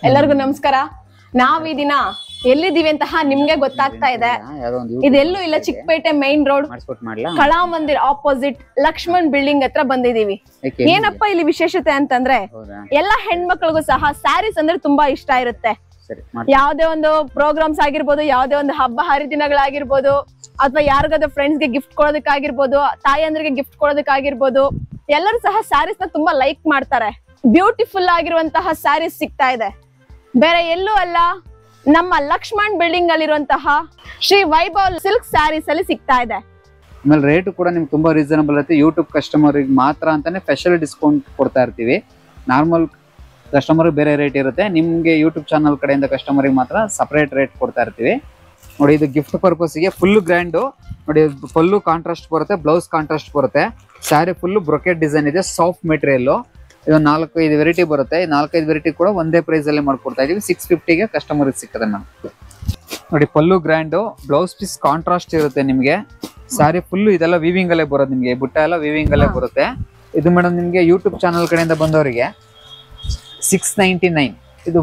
ಎಲ್ಲರಿಗೂ ನಮಸ್ಕಾರ. ನಾವ್ ಈ ದಿನ ಎಲ್ಲಿದೀವಿ ಅಂತ ನಿಮ್ಗೆ ಗೊತ್ತಾಗ್ತಾ ಇದೆ. ಇದೆಲ್ಲೂ ಇಲ್ಲ, ಚಿಕ್ಕಪೇಟೆ ಮೈನ್ ರೋಡ್ ಕಲಾ ಮಂದಿರ್ ಆಪೋಸಿಟ್ ಲಕ್ಷ್ಮಣ್ ಬಿಲ್ಡಿಂಗ್ ಹತ್ರ ಬಂದಿದೀವಿ. ಏನಪ್ಪ ಇಲ್ಲಿ ವಿಶೇಷತೆ ಅಂತಂದ್ರೆ ಎಲ್ಲಾ ಹೆಣ್ಮಕ್ಳಿಗೂ ಸಹ ಸ್ಯಾರೀಸ್ ಅಂದ್ರೆ ತುಂಬಾ ಇಷ್ಟ ಇರುತ್ತೆ. ಯಾವ್ದೇ ಒಂದು ಪ್ರೋಗ್ರಾಮ್ಸ್ ಆಗಿರ್ಬೋದು, ಯಾವ್ದೇ ಒಂದು ಹಬ್ಬ ಹರಿದಿನಗಳಾಗಿರ್ಬೋದು, ಅಥವಾ ಯಾರಿಗಾದ್ರೂ ಫ್ರೆಂಡ್ಸ್ ಗೆ ಗಿಫ್ಟ್ ಕೊಡೋದಕ್ಕಾಗಿರ್ಬೋದು, ತಾಯಂದ್ರಿಗೆ ಗಿಫ್ಟ್ ಕೊಡೋದಕ್ಕಾಗಿರ್ಬೋದು, ಎಲ್ಲರೂ ಸಹ ಸ್ಯಾರೀಸ್ ನ ತುಂಬಾ ಲೈಕ್ ಮಾಡ್ತಾರೆ. ಬ್ಯೂಟಿಫುಲ್ ಆಗಿರುವಂತಹ ಸ್ಯಾರೀಸ್ ಸಿಗ್ತಾ ಇದೆ. ಬೇರೆ ಎಲ್ಲೂ ಅಲ್ಲ, ನಮ್ಮ ಲಕ್ಷ್ಮಣ್ ಬಿಲ್ಡಿಂಗ್ ಅಲ್ಲಿರುವಂತಹ ಶ್ರೀ ವೈಭವ್ ಸಿಲ್ಕ್ ಸ್ಯಾರೀಸ್ ಅಲ್ಲಿ ಸಿಗ್ತಾ ಇದೆ. ಆಮೇಲೆ ರೇಟ್ ಕೂಡ ನಿಮ್ಗೆ ತುಂಬಾ ರೀಸನಬಲ್ ಇರುತ್ತೆ. ಯೂಟ್ಯೂಬ್ ಕಸ್ಟಮರ್ ಮಾತ್ರ ಅಂತಾನೆ ಸ್ಪೆಷಲ್ ಡಿಸ್ಕೌಂಟ್ ಕೊಡ್ತಾ ಇರ್ತೀವಿ. ನಾರ್ಮಲ್ ಕಸ್ಟಮರ್ ಬೇರೆ ರೇಟ್ ಇರುತ್ತೆ, ನಿಮ್ಗೆ ಯೂಟ್ಯೂಬ್ ಚಾನಲ್ ಕಡೆಯಿಂದ ಕಸ್ಟಮರ್ ಮಾತ್ರ ಸಪರೇಟ್ ರೇಟ್ ಕೊಡ್ತಾ ಇರ್ತೀವಿ. ನೋಡಿ, ಇದು ಗಿಫ್ಟ್ ಪರ್ಪಸ್ ಗೆ ಫುಲ್ ಗ್ರ್ಯಾಂಡ್ ನೋಡಿ. ಫುಲ್ಲು ಕಾಂಟ್ರಾಸ್ಟ್ ಬರುತ್ತೆ, ಬ್ಲೌಸ್ ಕಾಂಟ್ರಾಸ್ಟ್ ಬರುತ್ತೆ. ಸ್ಯಾರಿ ಫುಲ್ ಬ್ರೊಕೆಟ್ ಡಿಸೈನ್ ಇದೆ, ಸಾಫ್ಟ್ ಮೆಟೀರಿಯಲ್. ಇದು 4-5 ವೆರೈಟಿ ಬರುತ್ತೆ. 4-5 ವೆರೈಟಿ ಕೂಡ ಒಂದೇ ಪ್ರೈಸ್ ಅಲ್ಲಿ ಮಾಡ್ಕೊಡ್ತಾ ಇದೀವಿ. 650 ಕಸ್ಟಮರ್ ಸಿಕ್ಕದೆ ಮ್ಯಾಮ್. ನೋಡಿ, pallu grand, blouse piece contrast ಇರುತ್ತೆ ನಿಮ್ಗೆ. ಸ್ಯಾರಿ ಫುಲ್ ಇದೆಲ್ಲ ವೀವಿಂಗ್ ಅಲ್ಲೇ ಬರೋದು ನಿಮ್ಗೆ, ಬುಟ್ಟ ಎಲ್ಲ ವೀವಿಂಗ್ ಅಲ್ಲೇ ಬರುತ್ತೆ. ಇದು ಮೇಡಮ್ ನಿಮ್ಗೆ ಯೂಟ್ಯೂಬ್ ಚಾನಲ್ ಕಡೆಯಿಂದ ಬಂದವರಿಗೆ 699. ಇದು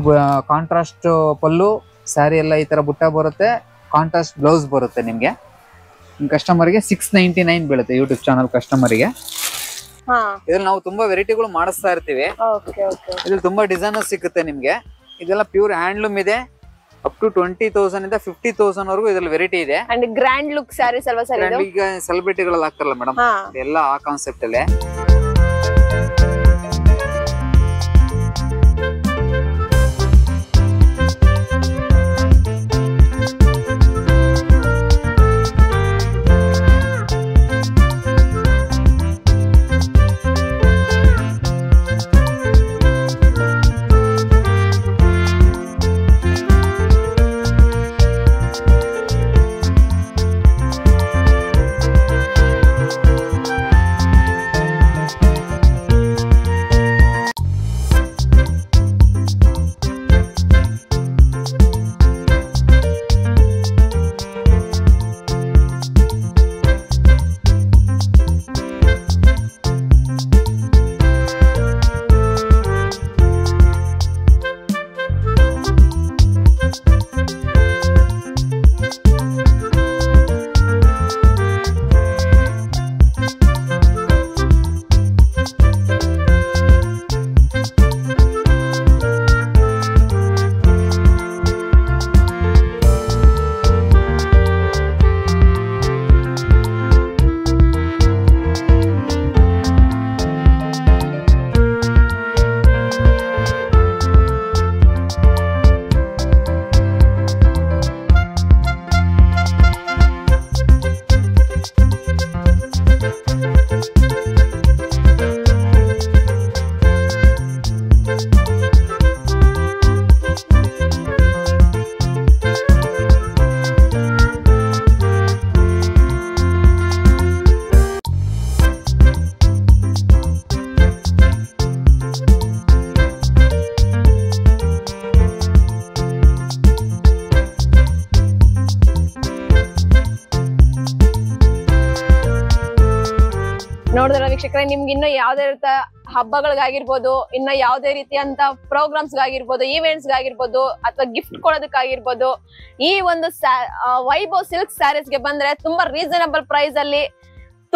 ಕಾಂಟ್ರಾಸ್ಟ್ ಪಲ್ಲು, ಸ್ಯಾರಿ ಎಲ್ಲ ಈ ತರ ಬುಟ್ಟ ಬರುತ್ತೆ, ಕಾಂಟ್ರಾಸ್ಟ್ ಬ್ಲೌಸ್ ಬರುತ್ತೆ ನಿಮ್ಗೆ. ಕಸ್ಟಮರ್ಗೆ 699 ಬೀಳುತ್ತೆ ಯೂಟ್ಯೂಬ್ ಚಾನಲ್ ಕಸ್ಟಮರ್ಗೆ. ಇದ್ರಲ್ಲಿ ನಾವು ತುಂಬಾ ವೆರೈಟಿಗಳು ಮಾಡಿಸ್ತಾ ಇರ್ತೀವಿ. ಇದ್ರಲ್ಲಿ ತುಂಬಾ ಡಿಸೈನ್ ಸಿಗುತ್ತೆ ನಿಮ್ಗೆ. ಇದೆಲ್ಲ ಪ್ಯೂರ್ ಹ್ಯಾಂಡ್ಲೂಮ್ ಇದೆ. ಅಪ್ ಟು 20,000 ಇಂದ 50,000 ವರೆಗೂ ಇದ್ರಲ್ಲಿ ವೆರೈಟಿ ಇದೆ. ಅಂಡ್ ಗ್ರ್ಯಾಂಡ್ ಲುಕ್ ಸ್ಯಾರೀಸ್ ಅಲ್ವಾ ಸರ್? ಈಗ ಸೆಲೆಬ್ರಿಟಿಗಳಲ್ಲಿ ಹಾಕ್ತಾರಲ್ಲ ಮೇಡಮ್, ಎಲ್ಲ ಆ ಕಾನ್ಸೆಪ್ಟ್ ಅಲ್ಲೇ. ನೋಡಿದ್ರ ವೀಕ್ಷಕರೇ, ನಿಮ್ಗೆ ಇನ್ನ ಯಾವ್ದೇ ರೀತಿಯ ಹಬ್ಬಗಳಿಗಾಗಿರ್ಬೋದು, ಇನ್ನ ಯಾವ್ದೇ ರೀತಿಯಂತ ಪ್ರೋಗ್ರಾಮ್ಸ್ ಗಾಗಿರ್ಬೋದು, ಈವೆಂಟ್ಸ್ ಗಾಗಿರ್ಬೋದು, ಅಥವಾ ಗಿಫ್ಟ್ ಕೊಡೋದಕ್ಕಾಗಿರ್ಬೋದು, ಈ ಒಂದು ವೈಭವ್ ಸಿಲ್ಕ್ ಸ್ಯಾರೀಸ್ ಗೆ ಬಂದ್ರೆ ತುಂಬಾ ರೀಸನಬಲ್ ಪ್ರೈಸ್ ಅಲ್ಲಿ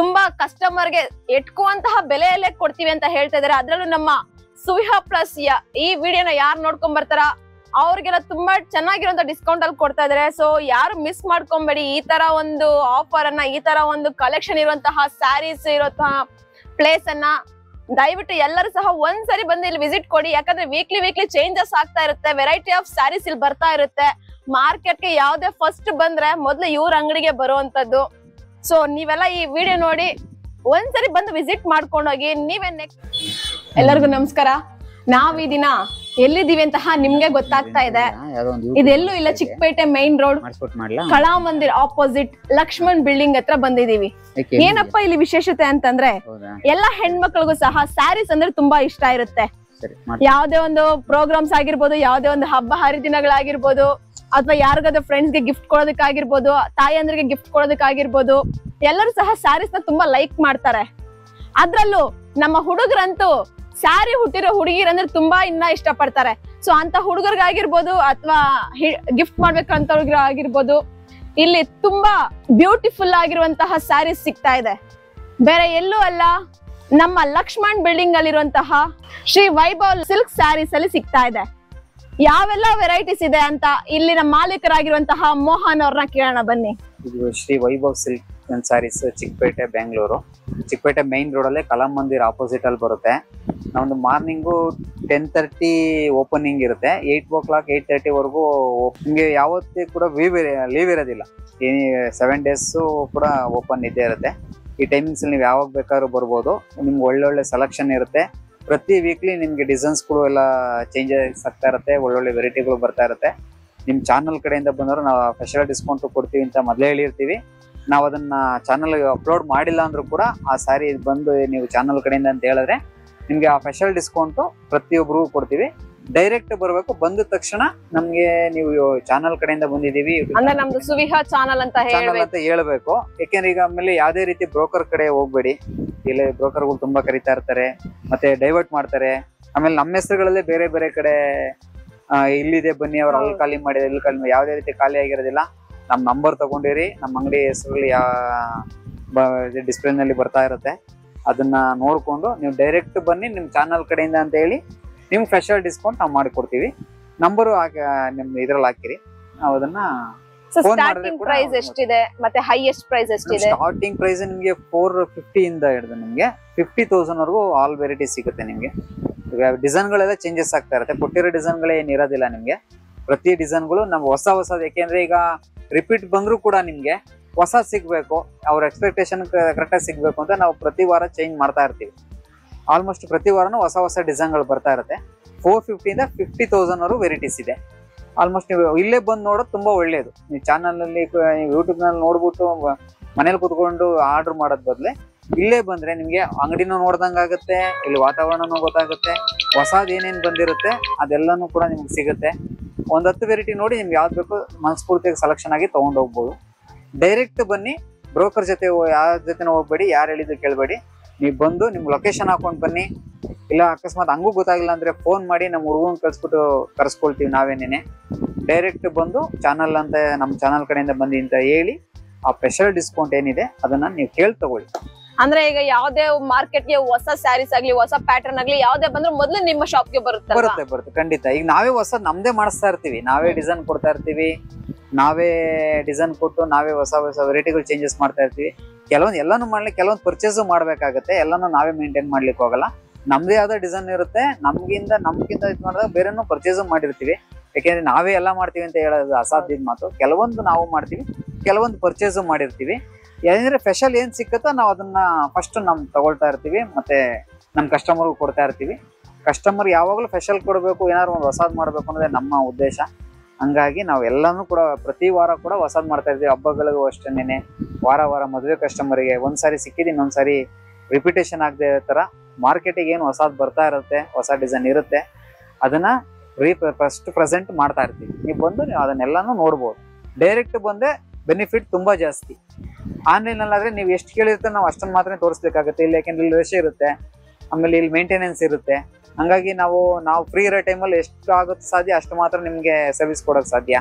ತುಂಬಾ ಕಸ್ಟಮರ್ ಗೆ ಎಟ್ಕುವಂತಹ ಬೆಲೆಯಲ್ಲೇ ಕೊಡ್ತೀವಿ ಅಂತ ಹೇಳ್ತಾ ಇದಾರೆ. ಅದ್ರಲ್ಲೂ ನಮ್ಮ ಸುವಿಹಾ ಪ್ಲಸ್ ಈ ವಿಡಿಯೋನ ಯಾರು ನೋಡ್ಕೊಂಡ್ ಬರ್ತಾರ ಅವ್ರಿಗೆಲ್ಲ ತುಂಬಾ ಚೆನ್ನಾಗಿರುವಂತ ಡಿಸ್ಕೌಂಟ್ ಅಲ್ಲಿ ಕೊಡ್ತಾ ಇದಾರೆ. ಸೊ ಯಾರು ಮಿಸ್ ಮಾಡ್ಕೊಂಬೇಡಿ ಈ ತರ ಒಂದು ಆಫರ್ ಅನ್ನ, ಈ ತರ ಒಂದು ಕಲೆಕ್ಷನ್ ಇರುವಂತಹ ಸ್ಯಾರೀಸ್ ಇರುವಂತಹ ಪ್ಲೇಸ್ ಅನ್ನ ದಯವಿಟ್ಟು ಎಲ್ಲರೂ ಸಹ ಒಂದ್ಸರಿ ಬಂದು ಇಲ್ಲಿ ವಿಸಿಟ್ ಕೊಡಿ. ಯಾಕಂದ್ರೆ ವೀಕ್ಲಿ ಚೇಂಜಸ್ ಆಗ್ತಾ ಇರುತ್ತೆ, ವೆರೈಟಿ ಆಫ್ ಸ್ಯಾರೀಸ್ ಇಲ್ಲಿ ಬರ್ತಾ ಇರುತ್ತೆ. ಮಾರ್ಕೆಟ್ಗೆ ಯಾವ್ದೇ ಫಸ್ಟ್ ಬಂದ್ರೆ ಮೊದ್ಲು ಇವ್ರ ಅಂಗಡಿಗೆ ಬರುವಂತದ್ದು. ಸೊ ನೀವೆಲ್ಲ ಈ ವಿಡಿಯೋ ನೋಡಿ ಒಂದ್ಸರಿ ಬಂದು ವಿಸಿಟ್ ಮಾಡ್ಕೊಂಡು ಹೋಗಿ. ನೀವೇ ನೆಕ್ಸ್ಟ್. ಎಲ್ಲರಿಗೂ ನಮಸ್ಕಾರ. ನಾವ್ ಈ ದಿನ ಎಲ್ಲಿದೀವಿ ಅಂತ ನಿಮ್ಗೆ ಗೊತ್ತಾಗ್ತಾ ಇದೆ. ಇದೆಲ್ಲೂ ಇಲ್ಲ, ಚಿಕ್ಕಪೇಟೆ ಮೈನ್ ರೋಡ್ ಕಲಾ ಮಂದಿರ್ ಆಪೋಸಿಟ್ ಲಕ್ಷ್ಮಣ್ ಬಿಲ್ಡಿಂಗ್ ಹತ್ರ ಬಂದಿದೀವಿ. ಏನಪ್ಪ ಇಲ್ಲಿ ವಿಶೇಷತೆ ಅಂತಂದ್ರೆ ಎಲ್ಲಾ ಹೆಣ್ಮಕ್ಳಿಗೂ ಸಹ ಸ್ಯಾರೀಸ್ ಅಂದ್ರೆ ತುಂಬಾ ಇಷ್ಟ ಇರುತ್ತೆ. ಯಾವ್ದೇ ಒಂದು ಪ್ರೋಗ್ರಾಮ್ಸ್ ಆಗಿರ್ಬೋದು, ಯಾವ್ದೇ ಒಂದು ಹಬ್ಬ ಹರಿದಿನಗಳಾಗಿರ್ಬೋದು, ಅಥವಾ ಯಾರಿಗಾದ್ರೂ ಫ್ರೆಂಡ್ಸ್ ಗೆ ಗಿಫ್ಟ್ ಕೊಡೋದಕ್ಕಾಗಿರ್ಬೋದು, ತಾಯಂದ್ರಿಗೆ ಗಿಫ್ಟ್ ಕೊಡೋದಕ್ಕಾಗಿರ್ಬೋದು, ಎಲ್ಲರೂ ಸಹ ಸ್ಯಾರೀಸ್ ನ ತುಂಬಾ ಲೈಕ್ ಮಾಡ್ತಾರೆ. ಅದ್ರಲ್ಲೂ ನಮ್ಮ ಹುಡುಗರಂತೂ ಸ್ಯಾರಿ ಹುಟ್ಟಿರೋ ಹುಡುಗಿರ್ ಅಂದ್ರೆ ತುಂಬಾ ಇನ್ನ ಇಷ್ಟ ಪಡ್ತಾರೆ. ಸೊ ಅಂತ ಹುಡುಗರಿಗಾಗಿರ್ಬೋದು ಅಥವಾ ಗಿಫ್ಟ್ ಮಾಡ್ಬೇಕಂತ ಆಗಿರ್ಬೋದು, ಇಲ್ಲಿ ತುಂಬಾ ಬ್ಯೂಟಿಫುಲ್ ಆಗಿರುವಂತಹ ಸ್ಯಾರೀಸ್ ಸಿಗ್ತಾ ಇದೆ. ಬೇರೆ ಎಲ್ಲೂ ಅಲ್ಲ, ನಮ್ಮ ಲಕ್ಷ್ಮಣ್ ಬಿಲ್ಡಿಂಗ್ ಅಲ್ಲಿರುವಂತಹ ಶ್ರೀ ವೈಭವ್ ಸಿಲ್ಕ್ ಸ್ಯಾರೀಸ್ ಅಲ್ಲಿ ಸಿಗ್ತಾ ಇದೆ. ಯಾವೆಲ್ಲ ವೆರೈಟೀಸ್ ಇದೆ ಅಂತ ಇಲ್ಲಿನ ಮಾಲೀಕರಾಗಿರುವಂತಹ ಮೋಹನ್ ಅವ್ರನ್ನ ಕೇಳೋಣ ಬನ್ನಿ. ಇದು Shri Vaibhav silk sarees, Chickpet, Bengaluru. Chickpet main road ಅಲ್ಲೇ ಕಲಂ ಮಂದಿರ್ ಆಪೋಸಿಟ್ ಅಲ್ಲಿ ಬರುತ್ತೆ. ನಮ್ದು ಮಾರ್ನಿಂಗು 10:30 ಓಪನಿಂಗ್ ಇರುತ್ತೆ. 8 o'clock 8:30 ವರೆಗೂ ನಿಮ್ಗೆ ಯಾವತ್ತೂ ಕೂಡ ಲೀವ್ ಇರೋದಿಲ್ಲ. 7 days ಕೂಡ ಓಪನ್ ಇದ್ದೇ ಇರುತ್ತೆ. ಈ ಟೈಮಿಂಗ್ಸ್ ನೀವು ಯಾವಾಗ ಬೇಕಾದ್ರೂ ಬರ್ಬೋದು. ನಿಮ್ಗೆ ಒಳ್ಳೊಳ್ಳೆ ಸೆಲೆಕ್ಷನ್ ಇರುತ್ತೆ. ಪ್ರತಿ ವೀಕ್ಲಿ ನಿಮ್ಗೆ ಡಿಸೈನ್ಸ್ಗಳು ಎಲ್ಲ ಚೇಂಜಸ್ ಆಗ್ತಾ ಇರುತ್ತೆ. ಒಳ್ಳೊಳ್ಳೆ ವೆರೈಟಿಗಳು ಬರ್ತಾ ಇರುತ್ತೆ. ನಿಮ್ ಚಾನಲ್ ಕಡೆಯಿಂದ ಬಂದರೂ ನಾವು ಸ್ಪೆಷಲ್ ಡಿಸ್ಕೌಂಟ್ ಕೊಡ್ತೀವಿ ಅಂತ ಮೊದಲೇ ಹೇಳಿರ್ತೀವಿ. ನಾವು ಅದನ್ನ ಚಾನಲ್ ಅಪ್ಲೋಡ್ ಮಾಡಿಲ್ಲ ಅಂದ್ರೂ ಕೂಡ ಆ ಸ್ಯಾರಿ ಬಂದು ನೀವು ಚಾನಲ್ ಕಡೆಯಿಂದ ಅಂತ ಹೇಳಿದ್ರೆ ನಿಮ್ಗೆ ಆ ಸ್ಪೆಷಲ್ ಡಿಸ್ಕೌಂಟ್ ಪ್ರತಿಯೊಬ್ಬರಿಗೂ ಕೊಡ್ತೀವಿ. ಡೈರೆಕ್ಟ್ ಬರ್ಬೇಕು. ಬಂದ ತಕ್ಷಣ ನಮ್ಗೆ ನೀವು ಚಾನಲ್ ಕಡೆಯಿಂದ ಬಂದಿದೀವಿ ಅಂದ್ರೆ ನಮ್ದು ಸುವಿಹ ಚಾನಲ್ ಅಂತ ಹೇಳ್ಬೇಕು. ಯಾಕೆಂದ್ರೆ ಈಗ ಆಮೇಲೆ ಯಾವ್ದೇ ರೀತಿ ಬ್ರೋಕರ್ ಕಡೆ ಹೋಗ್ಬೇಡಿ. ಇಲ್ಲಿ ಬ್ರೋಕರ್ಗಳು ತುಂಬಾ ಕರಿತಾ ಇರ್ತಾರೆ, ಮತ್ತೆ ಡೈವರ್ಟ್ ಮಾಡ್ತಾರೆ. ಆಮೇಲೆ ನಮ್ಮ ಹೆಸರುಗಳಲ್ಲೇ ಬೇರೆ ಬೇರೆ ಕಡೆ ಇಲ್ಲಿದೆ ಬನ್ನಿ, ಅವ್ರು ಅಲ್ಲಿ ಖಾಲಿ ಮಾಡಿದ್ರೆ ಇಲ್ಲಿ ಖಾಲಿ, ಯಾವ್ದೇ ರೀತಿ ಖಾಲಿ ಆಗಿರೋದಿಲ್ಲ. ನಮ್ ನಂಬರ್ ತಗೊಂಡಿರಿ, ನಮ್ಮ ಅಂಗಡಿ ಹೆಸರಲ್ಲಿ ಡಿಸ್ಪ್ಲೇ ನಲ್ಲಿ ಬರ್ತಾ ಇರುತ್ತೆ. ಅದನ್ನ ನೋಡ್ಕೊಂಡು ನೀವು ಡೈರೆಕ್ಟ್ ಬನ್ನಿ ನಿಮ್ ಚಾನಲ್ ಕಡೆಯಿಂದ ಅಂತ ಹೇಳಿ ನಿಮ್ಗೆ ಸ್ಪೆಷಲ್ ಡಿಸ್ಕೌಂಟ್ ನಾವು ಮಾಡಿಕೊಡ್ತೀವಿ. ನಂಬರು ನಿಮ್ ಇದ್ರಲ್ಲಿ ಹಾಕಿರಿ, ನಾವು ಅದನ್ನ ಸ್ಟಾರ್ಟಿಂಗ್ ಪ್ರೈಸ್ ಎಷ್ಟಿದೆ ಮತ್ತೆ ಹೈಯೆಸ್ಟ್ ಪ್ರೈಸ್ ಎಷ್ಟಿದೆ? ಸ್ಟಾರ್ಟಿಂಗ್ ಪ್ರೈಸ್ ನಿಮ್ಗೆ 450 ಇಂದ ಹಿಡಿದು ನಿಮ್ಗೆ 50,000 ವರೆಗೂ ಆಲ್ ವೆರೈಟಿ ಸಿಗುತ್ತೆ ನಿಮ್ಗೆ. ಈಗ ಡಿಸೈನ್ ಗಳೆಲ್ಲ ಚೇಂಜಸ್ ಆಗ್ತಾ ಇರುತ್ತೆ. ಕೊಟ್ಟಿರೋ ಡಿಸೈನ್ ಗಳೇ ಏನಿರೋದಿಲ್ಲ ನಿಮ್ಗೆ. ಪ್ರತಿ ಡಿಸೈನ್ ಗಳು ನಮ್ಗೆ ಹೊಸದು. ಯಾಕೆಂದ್ರೆ ಈಗ ರಿಪೀಟ್ ಬಂದ್ರು ಕೂಡ ನಿಮ್ಗೆ ಹೊಸ ಸಿಗ್ಬೇಕು, ಅವ್ರ ಎಕ್ಸ್ಪೆಕ್ಟೇಷನ್ ಕರೆಕ್ಟಾಗಿ ಸಿಗ್ಬೇಕು ಅಂತ ನಾವು ಪ್ರತಿ ವಾರ ಚೇಂಜ್ ಮಾಡ್ತಾ ಇರ್ತೀವಿ. ಆಲ್ಮೋಸ್ಟ್ ಪ್ರತಿ ವಾರನೂ ಹೊಸ ಡಿಸೈನ್ ಗಳು ಬರ್ತಾ ಇರುತ್ತೆ. 450 ಇಂದ 50,000 ವರೆಗೂ ವೆರೈಟೀಸ್ ಇದೆ. ಆಲ್ಮೋಸ್ಟ್ ನೀವು ಇಲ್ಲೇ ಬಂದು ನೋಡೋದು ತುಂಬಾ ಒಳ್ಳೇದು. ನೀವು ಚಾನಲ್ ನಲ್ಲಿ ಯೂಟ್ಯೂಬ್ ನಲ್ಲಿ ನೋಡ್ಬಿಟ್ಟು ಮನೇಲಿ ಕುತ್ಕೊಂಡು ಆರ್ಡರ್ ಮಾಡೋದ್ ಬದಲೇ ಇಲ್ಲೇ ಬಂದ್ರೆ ನಿಮ್ಗೆ ಅಂಗಡಿನೂ ನೋಡ್ದಂಗ ಆಗುತ್ತೆ, ಇಲ್ಲಿ ವಾತಾವರಣನೂ ಗೊತ್ತಾಗುತ್ತೆ, ಹೊಸದ್ ಏನೇನ್ ಬಂದಿರುತ್ತೆ ಅದೆಲ್ಲಾನು ಕೂಡ ನಿಮ್ಗೆ ಸಿಗುತ್ತೆ. 10 ವೆರೈಟಿ ನೋಡಿ ನಿಮ್ಗೆ ಯಾವ್ದು ಬೇಕೋ ಮನಸ್ಫೂರ್ತಿಯಾಗಿ ಸೆಲೆಕ್ಷನ್ ಆಗಿ ತಗೊಂಡ್ ಹೋಗ್ಬೋದು. ಡೈರೆಕ್ಟ್ ಬನ್ನಿ, ಬ್ರೋಕರ್ ಜೊತೆ ಯಾರ ಜೊತೆ ಹೋಗ್ಬೇಡಿ, ಯಾರು ಹೇಳಿದ್ರು ಕೇಳಬೇಡಿ. ನೀವು ಬಂದು ನಿಮ್ ಲೊಕೇಶನ್ ಹಾಕೊಂಡ್ ಬನ್ನಿ. ಇಲ್ಲ ಅಕಸ್ಮಾತ್ ಹಂಗೂ ಗೊತ್ತಾಗಿಲ್ಲ ಅಂದ್ರೆ ಫೋನ್ ಮಾಡಿ ನಮ್ಮ ಹುಡುಗನ್ ಕಳ್ಸ್ಬಿಟ್ಟು ಕರ್ಸ್ಕೊಳ್ತೀವಿ ನಾವೇನೇನೆ. ಡೈರೆಕ್ಟ್ ಬಂದು ಚಾನಲ್ ಅಂತ ನಮ್ಮ ಚಾನಲ್ ಕಡೆಯಿಂದ ಬಂದಿ ಅಂತ ಹೇಳಿ ಆ ಸ್ಪೆಷಲ್ ಡಿಸ್ಕೌಂಟ್ ಏನಿದೆ ಅದನ್ನ ನೀವು ಕೇಳಿ ತಗೊಳ್ಳಿ. ಅಂದ್ರೆ ಈಗ ಯಾವ್ದೇ ಮಾರ್ಕೆಟ್ಗೆ ಹೊಸ ಸ್ಯಾರೀಸ್ ಆಗ್ಲಿ, ಹೊಸ ಪ್ಯಾಟರ್ನ್ ಆಗ್ಲಿ, ಯಾವ್ದೇ ಬಂದ್ರು ಮೊದ್ಲು ನಿಮ್ಮ ಶಾಪ್ಗೆ ಬರುತ್ತೆ ಖಂಡಿತ. ಈಗ ನಾವೇ ಹೊಸ ನಮ್ದೇ ಮಾಡಿಸ್ತಾ ಇರ್ತೀವಿ, ನಾವೇ ಡಿಸೈನ್ ಕೊಡ್ತಾ ಇರ್ತೀವಿ, ನಾವೇ ಡಿಸೈನ್ ಕೊಟ್ಟು ನಾವೇ ಹೊಸ ವೆರೈಟಿಗಳು ಚೇಂಜಸ್ ಮಾಡ್ತಾ ಇರ್ತೀವಿ. ಕೆಲವೊಂದು ಎಲ್ಲಾನು ಮಾಡ್ಲಿಕ್ಕೆ ಕೆಲವೊಂದು ಪರ್ಚೇಸ್ ಮಾಡ್ಬೇಕಾಗತ್ತೆ. ಎಲ್ಲಾನು ನಾವೇ ಮೇಂಟೈನ್ ಮಾಡ್ಲಿಕ್ಕೆ ಹೋಗಲ್ಲ. ನಮ್ದೇ ಆದ ಡಿಸೈನ್ ಇರುತ್ತೆ. ನಮ್ಗಿಂತ ಇದು ಮಾಡಿದಾಗ ಬೇರೆನೂ ಪರ್ಚೇಸ್ ಮಾಡಿರ್ತೀವಿ. ಯಾಕೆಂದ್ರೆ ನಾವೇ ಎಲ್ಲ ಮಾಡ್ತೀವಿ ಅಂತ ಹೇಳೋದು ಅಸಾಧ್ಯದ ಮಾತು. ಕೆಲವೊಂದು ನಾವು ಮಾಡ್ತೀವಿ, ಕೆಲವೊಂದು ಪರ್ಚೇಸ್ ಮಾಡಿರ್ತೀವಿ. ಯಾಕಂದ್ರೆ ಸ್ಪೆಷಲ್ ಏನ್ ಸಿಕ್ಕತ್ತೋ ನಾವು ಅದನ್ನ ಫಸ್ಟ್ ನಮ್ ತಗೊಳ್ತಾ ಇರ್ತೀವಿ, ಮತ್ತೆ ನಮ್ ಕಸ್ಟಮರ್ಗೂ ಕೊಡ್ತಾ ಇರ್ತೀವಿ. ಕಸ್ಟಮರ್ ಯಾವಾಗಲೂ ಸ್ಪೆಷಲ್ ಕೊಡಬೇಕು, ಏನಾದ್ರು ಒಂದು ಹೊಸದ್ ಮಾಡ್ಬೇಕು ಅನ್ನೋದೇ ನಮ್ಮ ಉದ್ದೇಶ. ಹಂಗಾಗಿ ನಾವು ಎಲ್ಲಾನು ಕೂಡ ಪ್ರತಿ ವಾರ ಕೂಡ ಹೊಸದ್ ಮಾಡ್ತಾ ಇರ್ತೀವಿ. ಹಬ್ಬಗಳಿಗೂ ಅಷ್ಟೇನೆ ವಾರ ಮದುವೆ ಕಸ್ಟಮರ್ಗೆ ಒಂದ್ಸಾರಿ ಸಿಕ್ಕಿದ್ದು ಇನ್ನೊಂದ್ಸಾರಿ ರಿಪಿಟೇಷನ್ ಆಗದೆ ತರ ಮಾರ್ಕೆಟಿಗೆ ಏನು ಹೊಸದ್ ಬರ್ತಾ ಇರುತ್ತೆ, ಹೊಸ ಡಿಸೈನ್ ಇರುತ್ತೆ, ಅದನ್ನ ಫಸ್ಟ್ ಪ್ರೆಸೆಂಟ್ ಮಾಡ್ತಾ ಇರ್ತೀವಿ. ನೀವು ಬಂದು ನೀವು ಅದನ್ನೆಲ್ಲಾನು ನೋಡ್ಬೋದು. ಡೈರೆಕ್ಟ್ ಬಂದ್ರೆ ಬೆನಿಫಿಟ್ ತುಂಬಾ ಜಾಸ್ತಿ. ಆನ್ಲೈನ್ ಅಲ್ಲಾದ್ರೆ ನೀವು ಎಷ್ಟು ಕೇಳಿರ್ತೀರ ನಾವು ಅಷ್ಟನ್ನು ಮಾತ್ರ ತೋರಿಸ್ಬೇಕಾಗುತ್ತೆ. ಇಲ್ಲಿ ಯಾಕೆಂದ್ರೆ ಇಲ್ಲಿ ರಶ್ ಇರುತ್ತೆ, ಆಮೇಲೆ ಇಲ್ಲಿ ಮೇಂಟೆನೆನ್ಸ್ ಇರುತ್ತೆ. ಹಂಗಾಗಿ ನಾವು ಫ್ರೀ ಇರೋ ಟೈಮಲ್ಲಿ ಎಷ್ಟು ಆಗುತ್ತೆ ಸಾಧ್ಯ ಅಷ್ಟು ಮಾತ್ರ ನಿಮ್ಗೆ ಸರ್ವಿಸ್ ಕೊಡೋಕೆ ಸಾಧ್ಯ.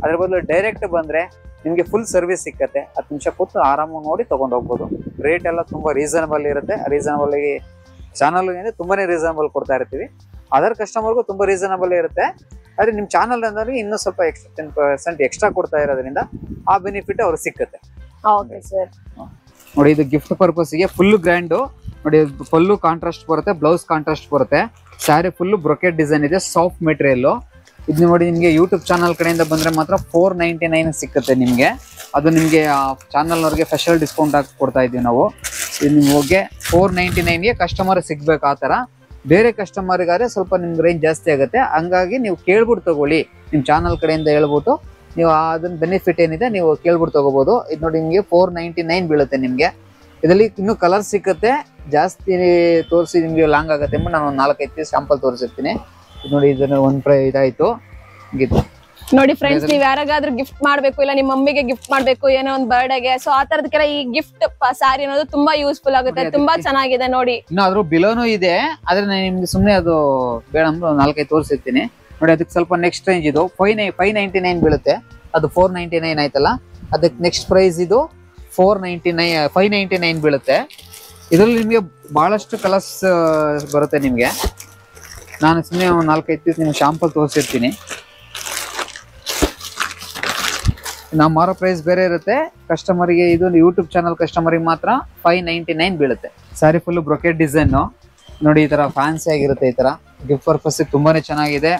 ಅದ್ರ ಬದಲು ಡೈರೆಕ್ಟ್ ಬಂದ್ರೆ ನಿಮ್ಗೆ ಫುಲ್ ಸರ್ವಿಸ್ ಸಿಕ್ಕತ್ತೆ. 10 ನಿಮಿಷ ಕೂತು ಆರಾಮಾಗಿ ನೋಡಿ ತಗೊಂಡು ಹೋಗ್ಬೋದು. ರೇಟ್ ಎಲ್ಲ ತುಂಬಾ ರೀಸನಬಲ್ ಇರುತ್ತೆ. ರೀಸನಬಲ್ ಆಗಿ ಚಾನಲ್ ತುಂಬಾನೇ ರೀಸನಬಲ್ ಕೊಡ್ತಾ ಇರ್ತೀವಿ. ಅದರ್ ಕಸ್ಟಮರ್ಗೂ ತುಂಬಾ ರೀಸನಬಲ್ ಇರುತ್ತೆ. ಆದ್ರೆ ನಿಮ್ ಚಾನಲ್ ಅಂದ್ರೆ ಇನ್ನೂ ಸ್ವಲ್ಪ 10% ಎಕ್ಸ್ಟ್ರಾ ಕೊಡ್ತಾ ಇರೋದ್ರಿಂದ ಆ ಬೆನಿಫಿಟ್ ಅವ್ರಿಗೆ ಸಿಕ್ಕತ್ತೆ. ನೋಡಿ, ಇದು ಗಿಫ್ಟ್ ಪರ್ಪಸ್ಗೆ ಫುಲ್ ಗ್ರ್ಯಾಂಡ್. ನೋಡಿ, ಫುಲ್ಲು ಕಾಂಟ್ರಾಸ್ಟ್ ಬರುತ್ತೆ, ಬ್ಲೌಸ್ ಕಾಂಟ್ರಾಸ್ಟ್ ಬರುತ್ತೆ. ಸ್ಯಾರಿ ಫುಲ್ ಬ್ರೊಕೆಟ್ ಡಿಸೈನ್ ಇದೆ, ಸಾಫ್ಟ್ ಮೆಟೀರಿಯಲ್. ಇದು ನೋಡಿ, ನಿಮ್ಗೆ ಯೂಟ್ಯೂಬ್ ಚಾನಲ್ ಕಡೆಯಿಂದ ಬಂದ್ರೆ ಮಾತ್ರ 499 ಸಿಕ್ಕತ್ತೆ ನಿಮ್ಗೆ. ಅದು ನಿಮ್ಗೆ ಚಾನಲ್ ಅವ್ರಿಗೆ ಸ್ಪೆಷಲ್ ಡಿಸ್ಕೌಂಟ್ ಹಾಕಿ ಕೊಡ್ತಾ ಇದೀವಿ ನಾವು. ಇದು ನಿಮ್ಗೆ 499ಗೆ ಕಸ್ಟಮರ್ ಸಿಗ್ಬೇಕು. ಆ ತರ ಬೇರೆ ಕಸ್ಟಮರ್ಗಾದ್ರೆ ಸ್ವಲ್ಪ ನಿಮ್ಗೆ ರೇಂಜ್ ಜಾಸ್ತಿ ಆಗುತ್ತೆ. ಹಂಗಾಗಿ ನೀವು ಕೇಳ್ಬಿಟ್ಟು ತಗೊಳ್ಳಿ, ನಿಮ್ ಚಾನಲ್ ಕಡೆಯಿಂದ ಹೇಳ್ಬಿಟ್ಟು ನೀವು ಅದನ್ನ ಬೆನಿಫಿಟ್ ಏನಿದೆ ನೀವು ಕೇಳ್ಬಿಟ್ಟು ತಗೋಬಹುದು. ಇದು ನೋಡಿ, ನಿಮ್ಗೆ 499 ಬೀಳುತ್ತೆ ನಿಮ್ಗೆ. ಇದರಲ್ಲಿ ಇನ್ನೂ ಕಲರ್ ಸಿಕ್ಕತ್ತೆ. ಜಾಸ್ತಿ ತೋರಿಸಿ ನಿಮ್ಗೆ ಲಾಂಗ್ ಆಗುತ್ತೆ. ನಾನು 4-5 ಪೀಸ್ ಸ್ಯಾಂಪಲ್ ತೋರಿಸಿರ್ತೀನಿ. ಇದು ನೋಡಿ, ಇದನ್ನ ಇದಾಯ್ತು. ನೋಡಿ ಫ್ರೆಂಡ್ಸ್, ನೀವ್ ಯಾರಿಗಾದ್ರೂ ಗಿಫ್ಟ್ ಮಾಡ್ಬೇಕು, ಇಲ್ಲ ನಿಮ್ಮ ಮಮ್ಮಿಗೆ ಗಿಫ್ಟ್ ಮಾಡ್ಬೇಕು, ಏನೋ ಒಂದ್ ಬರ್ಡೇಗೆ, ಸೊ ಆ ತರದಕ್ಕೆಲ್ಲ ಈ ಗಿಫ್ಟ್ ಸಾರಿ ಅನ್ನೋದು ತುಂಬಾ ಯೂಸ್ಫುಲ್ ಆಗುತ್ತೆ. ತುಂಬಾ ಚೆನ್ನಾಗಿದೆ ನೋಡಿ. ಇನ್ನು ಅದ್ರ ಬಿಲೋನು ಇದೆ, ಆದ್ರೆ ನಾನು ನಿಮ್ಗೆ ಸುಮ್ನೆ ಅದು ಬೇಡ ಅಂದ್ರೆ 4-5 ತೋರಿಸಿರ್ತೀನಿ ನೋಡಿ. ಅದಕ್ಕೆ ಸ್ವಲ್ಪ ನೆಕ್ಸ್ಟ್ ರೇಂಜ್ ಇದು 599 ಬೀಳುತ್ತೆ. ಅದು 499 ಆಯ್ತಲ್ಲ, ಅದಕ್ಕೆ ನೆಕ್ಸ್ಟ್ ಪ್ರೈಸ್ ಇದು 599 ಬೀಳುತ್ತೆ. ಇದ್ರಲ್ಲಿ ನಿಮ್ಗೆ ಬಹಳಷ್ಟು ಕಲರ್ಸ್ ಬರುತ್ತೆ ನಿಮ್ಗೆ. ನಾನು ಸುಮ್ಮನೆ 4-5 ಪೀಸ್ ನಿಮ್ಗೆ ಶಾಂಪಲ್ ತೋರಿಸಿರ್ತೀನಿ. ನಾವು ಮಾರೋ ಪ್ರೈಸ್ ಬೇರೆ ಇರುತ್ತೆ. ಕಸ್ಟಮರ್ಗೆ ಇದು ಯೂಟ್ಯೂಬ್ ಚಾನಲ್ ಕಸ್ಟಮರ್ಗೆ ಮಾತ್ರ 599 ಬೀಳುತ್ತೆ. ಸ್ಯಾರಿ ಫುಲ್ ಬ್ರೊಕೆಟ್ ಡಿಸೈನ್ ನೋಡಿ, ಈ ತರ ಫ್ಯಾನ್ಸಿ ಆಗಿರುತ್ತೆ. ಈ ತರ ಗಿಫ್ಟ್ ಪರ್ಪಸ್ ತುಂಬಾನೇ ಚೆನ್ನಾಗಿದೆ.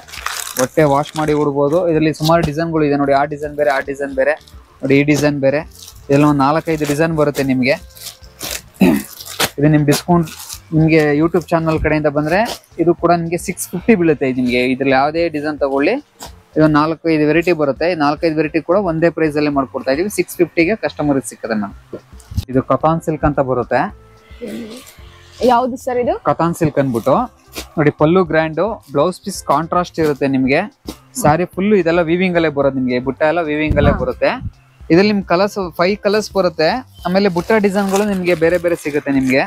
ಹೊಟ್ಟೆ ವಾಶ್ ಮಾಡಿ ಉಡ್ಬೋದು. ಇದರಲ್ಲಿ ಸುಮಾರು ಡಿಸೈನ್ಗಳು ಇದೆ ನೋಡಿ. ಆ ಡಿಸೈನ್ ಬೇರೆ, ಆ ಡಿಸೈನ್ ಬೇರೆ ನೋಡಿ, ಈ ಡಿಸೈನ್ ಬೇರೆ. ಇದೆಲ್ಲ ಒಂದು 4-5 ಡಿಸೈನ್ ಬರುತ್ತೆ ನಿಮ್ಗೆ. ಇದು ನಿಮ್ ಡಿಸ್ಕೌಂಟ್ ನಿಮ್ಗೆ ಯೂಟ್ಯೂಬ್ ಚಾನಲ್ ಕಡೆಯಿಂದ ಬಂದ್ರೆ ಇದು ಕೂಡ ನಿಮ್ಗೆ 650 ಬೀಳುತ್ತೆ. ನಿಮ್ಗೆ ಇದ್ರಲ್ಲಿ ಯಾವುದೇ ಡಿಸೈನ್ ತಗೊಳ್ಳಿ, ಇದು 4-5 ವೆರೈಟಿ ಬರುತ್ತೆ. 4-5 ವೆರೈಟಿ ಕೂಡ ಒಂದೇ ಪ್ರೈಸ್ ಅಲ್ಲಿ ಮಾಡ್ಕೊಡ್ತಾ ಇದೀವಿ. 650ಗೆ ಕಸ್ಟಮರ್ ಸಿಕ್ಕದೆ ಮ್ಯಾಮ್. ಇದು ಕತಾನ್ ಸಿಲ್ಕ್ ಅಂತ ಬರುತ್ತೆ. ಯಾವ್ದು ಸರ್ ಇದು? ಕತಾನ್ ಸಿಲ್ಕ್ ಅನ್ಬಿಟ್ಟು ನೋಡಿ. Pallu grand, blouse piece contrast ಇರುತ್ತೆ ನಿಮ್ಗೆ. ಸ್ಯಾರಿ ಫುಲ್ ಇದೆಲ್ಲ ವೀವಿಂಗ್ ಅಲ್ಲೇ ಬರುತ್ತೆ ನಿಮ್ಗೆ. ಬುಟ್ಟ ಎಲ್ಲ ವೀವಿಂಗ್ ಅಲ್ಲೇ ಬರುತ್ತೆ. ಇದ್ರಲ್ಲಿ ನಿಮ್ ಕಲರ್ಸ್ 5 ಕಲರ್ಸ್ ಬರುತ್ತೆ. ಆಮೇಲೆ ಬುಟ್ಟ ಡಿಸೈನ್ಗಳು ನಿಮ್ಗೆ ಬೇರೆ ಬೇರೆ ಸಿಗುತ್ತೆ ನಿಮ್ಗೆ.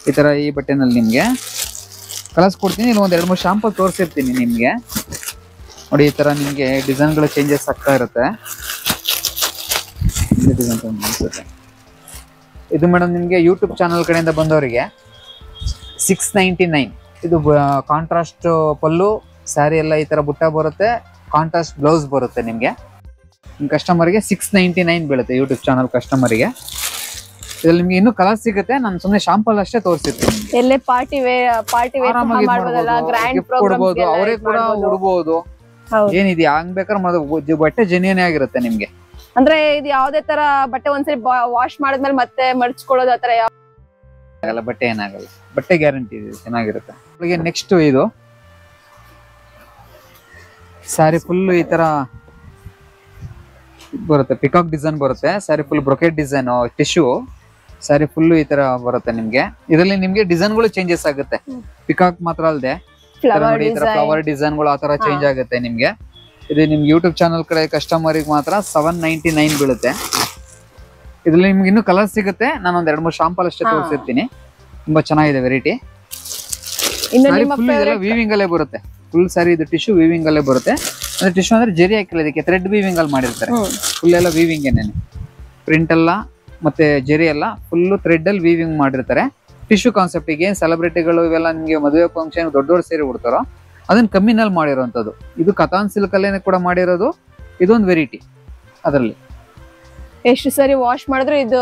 ಈ ತರ ಈ ಬಟ್ಟೆನಲ್ಲಿ ನಿಮ್ಗೆ ಕಲರ್ಸ್ ಕೊಡ್ತೀನಿ. ಇಲ್ಲಿ ಒಂದ್ 2-3 ಶಾಂಪಲ್ ತೋರಿಸಿರ್ತೀನಿ ನಿಮ್ಗೆ ನೋಡಿ. ಈ ತರ ನಿಮ್ಗೆ ಡಿಸೈನ್ಗಳು ಚೇಂಜಸ್ ಆಗ್ತಾ ಇರುತ್ತೆ. ಇದು ಮೇಡಮ್ ನಿಮ್ಗೆ ಯೂಟ್ಯೂಬ್ ಚಾನಲ್ ಕಡೆಯಿಂದ ಬಂದವರಿಗೆ 699. ಇದು ಕಾಂಟ್ರಾಸ್ಟ್ ಪಲ್ಲು, ಸ್ಯಾರಿ ಎಲ್ಲ ಈ ತರ ಬುಟ್ಟ ಬರುತ್ತೆ, ಕಾಂಟ್ರಾಸ್ಟ್ ಬ್ಲೌಸ್ ಬರುತ್ತೆ ನಿಮ್ಗೆ. ನಿಮ್ ಕಸ್ಟಮರ್ಗೆ 699 ಬೀಳುತ್ತೆ ಯೂಟ್ಯೂಬ್ ಚಾನಲ್ ಕಸ್ಟಮರ್ಗೆ. ಇದ್ರಲ್ಲಿ ನಿಮ್ಗೆ ಇನ್ನೂ ಕಲರ್ ಸಿಗುತ್ತೆ. ನಾನು ಸುಮ್ಮನೆ ಶಾಂಪಲ್ ಅಷ್ಟೇ ತೋರಿಸಿರ್ತೀನಿ. ಎಲ್ಲೇ ಪಾರ್ಟಿ ವೇರ್ ಮಾಡ್ಬೋದಲ್ಲ, ಗ್ರ್ಯಾಂಡ್ ಪ್ರೋಗ್ರಾಮ್ಸ್ ಅವರೇ ಕೂಡ ಉಡ್ಬೋದು. ಏನಿದೆ ಹಂಗ್ ಬೇಕಾದ್ರೆ ಬಟ್ಟೆ ಜೆನ್ಯೂನ್ ಆಗಿರುತ್ತೆ ನಿಮ್ಗೆ. ಅಂದ್ರೆ ಇದು ಯಾವ್ದೇ ತರ ಬಟ್ಟೆ ಒಂದ್ಸರಿ ವಾಶ್ ಮಾಡಿದ್ಮೇಲೆ ಮತ್ತೆ ಮಡ್ಚ್ಕೊಳ್ಳೋದು ಆತರ ಆಗಲ್ಲ. ಬಟ್ಟೆ ಏನಾಗಲ್ಲ, ಬಟ್ಟೆ ಗ್ಯಾರಂಟಿ ಇದೆ, ಚೆನ್ನಾಗಿರುತ್ತೆ. ನೆಕ್ಸ್ಟ್ ಇದು ಸ್ಯಾರಿ ಫುಲ್ ಈ ತರ ಬರುತ್ತೆ. ಪಿಕಾಕ್ ಡಿಸೈನ್ ಬರುತ್ತೆ. Sari full brocade design, tissue sari full ಈ ತರ ಬರುತ್ತೆ ನಿಮ್ಗೆ. ಇದರಲ್ಲಿ ನಿಮ್ಗೆ ಡಿಸೈನ್ಗಳು ಚೇಂಜಸ್ ಆಗುತ್ತೆ. ಪಿಕಾಕ್ ಮಾತ್ರ ಅಲ್ಲದೆ ಫ್ಲವರ್ ಡಿಸೈನ್ಗಳು ಆ ತರ ಚೇಂಜ್ ಆಗುತ್ತೆ ನಿಮ್ಗೆ. ಇದು ನಿಮ್ ಯೂಟ್ಯೂಬ್ ಚಾನಲ್ ಕಡೆ ಕಸ್ಟಮರ್ಗೆ ಮಾತ್ರ 799 ಬೀಳುತ್ತೆ. ಇದ್ರಲ್ಲಿ ನಿಮ್ಗೆ ಇನ್ನೂ ಕಲರ್ ಸಿಗುತ್ತೆ. ನಾನು ಒಂದ್ 2-3 ಶಾಂಪಲ್ ಅಷ್ಟೇ ತೋರಿಸಿರ್ತೀನಿ. ತುಂಬಾ ಚೆನ್ನಾಗಿದೆ ವೆರೈಟಿ. ವೀವಿಂಗ್ ಅಲ್ಲೇ ಬರುತ್ತೆ. ಫುಲ್ ಸ್ಯಾರಿ ಇದು ಟಿಶ್ಯೂ ವೀವಿಂಗ್ ಅಲ್ಲೇ ಬರುತ್ತೆ. ಅಂದ್ರೆ ಟಿಶ್ಯೂ ಅಂದ್ರೆ ಜರಿ ಹಾಕಿಲ್ಲ, ಇದಕ್ಕೆ ಥ್ರೆಡ್ ವೀವಿಂಗ್ ಅಲ್ಲಿ ಮಾಡಿರ್ತಾರೆ. ಫುಲ್ ಎಲ್ಲ ವೀವಿಂಗ್ ಏನೇನೆ, ಪ್ರಿಂಟ್ ಎಲ್ಲ ಮತ್ತೆ ಜರಿ ಎಲ್ಲ ಫುಲ್ ಥ್ರೆಡ್ ಅಲ್ಲಿ ವೀವಿಂಗ್ ಮಾಡಿರ್ತಾರೆ. ಟಿಶ್ಯೂ ಕಾನ್ಸೆಪ್ಟ್ ಈಗ ಏನ್ ಸೆಲೆಬ್ರಿಟಿಗಳು ಇವೆಲ್ಲ ನಿಮ್ಗೆ ಮದುವೆ ಫಂಕ್ಷನ್ ದೊಡ್ಡ ಸೇರಿ ಉಡ್ತಾರೋ ಅದನ್ನ ಕಮ್ಮಿನಲ್ಲಿ ಮಾಡಿರೋಂಥದ್ದು. ಇದು ಕತಾನ್ ಸಿಲ್ಕ್ ಅಲ್ಲೇನೆ ಕೂಡ ಮಾಡಿರೋದು. ಇದೊಂದು ವೆರೈಟಿ. ಅದರಲ್ಲಿ ಎಷ್ಟು ಸರಿ ವಾಶ್ ಮಾಡಿದ್ರೆ ಇದು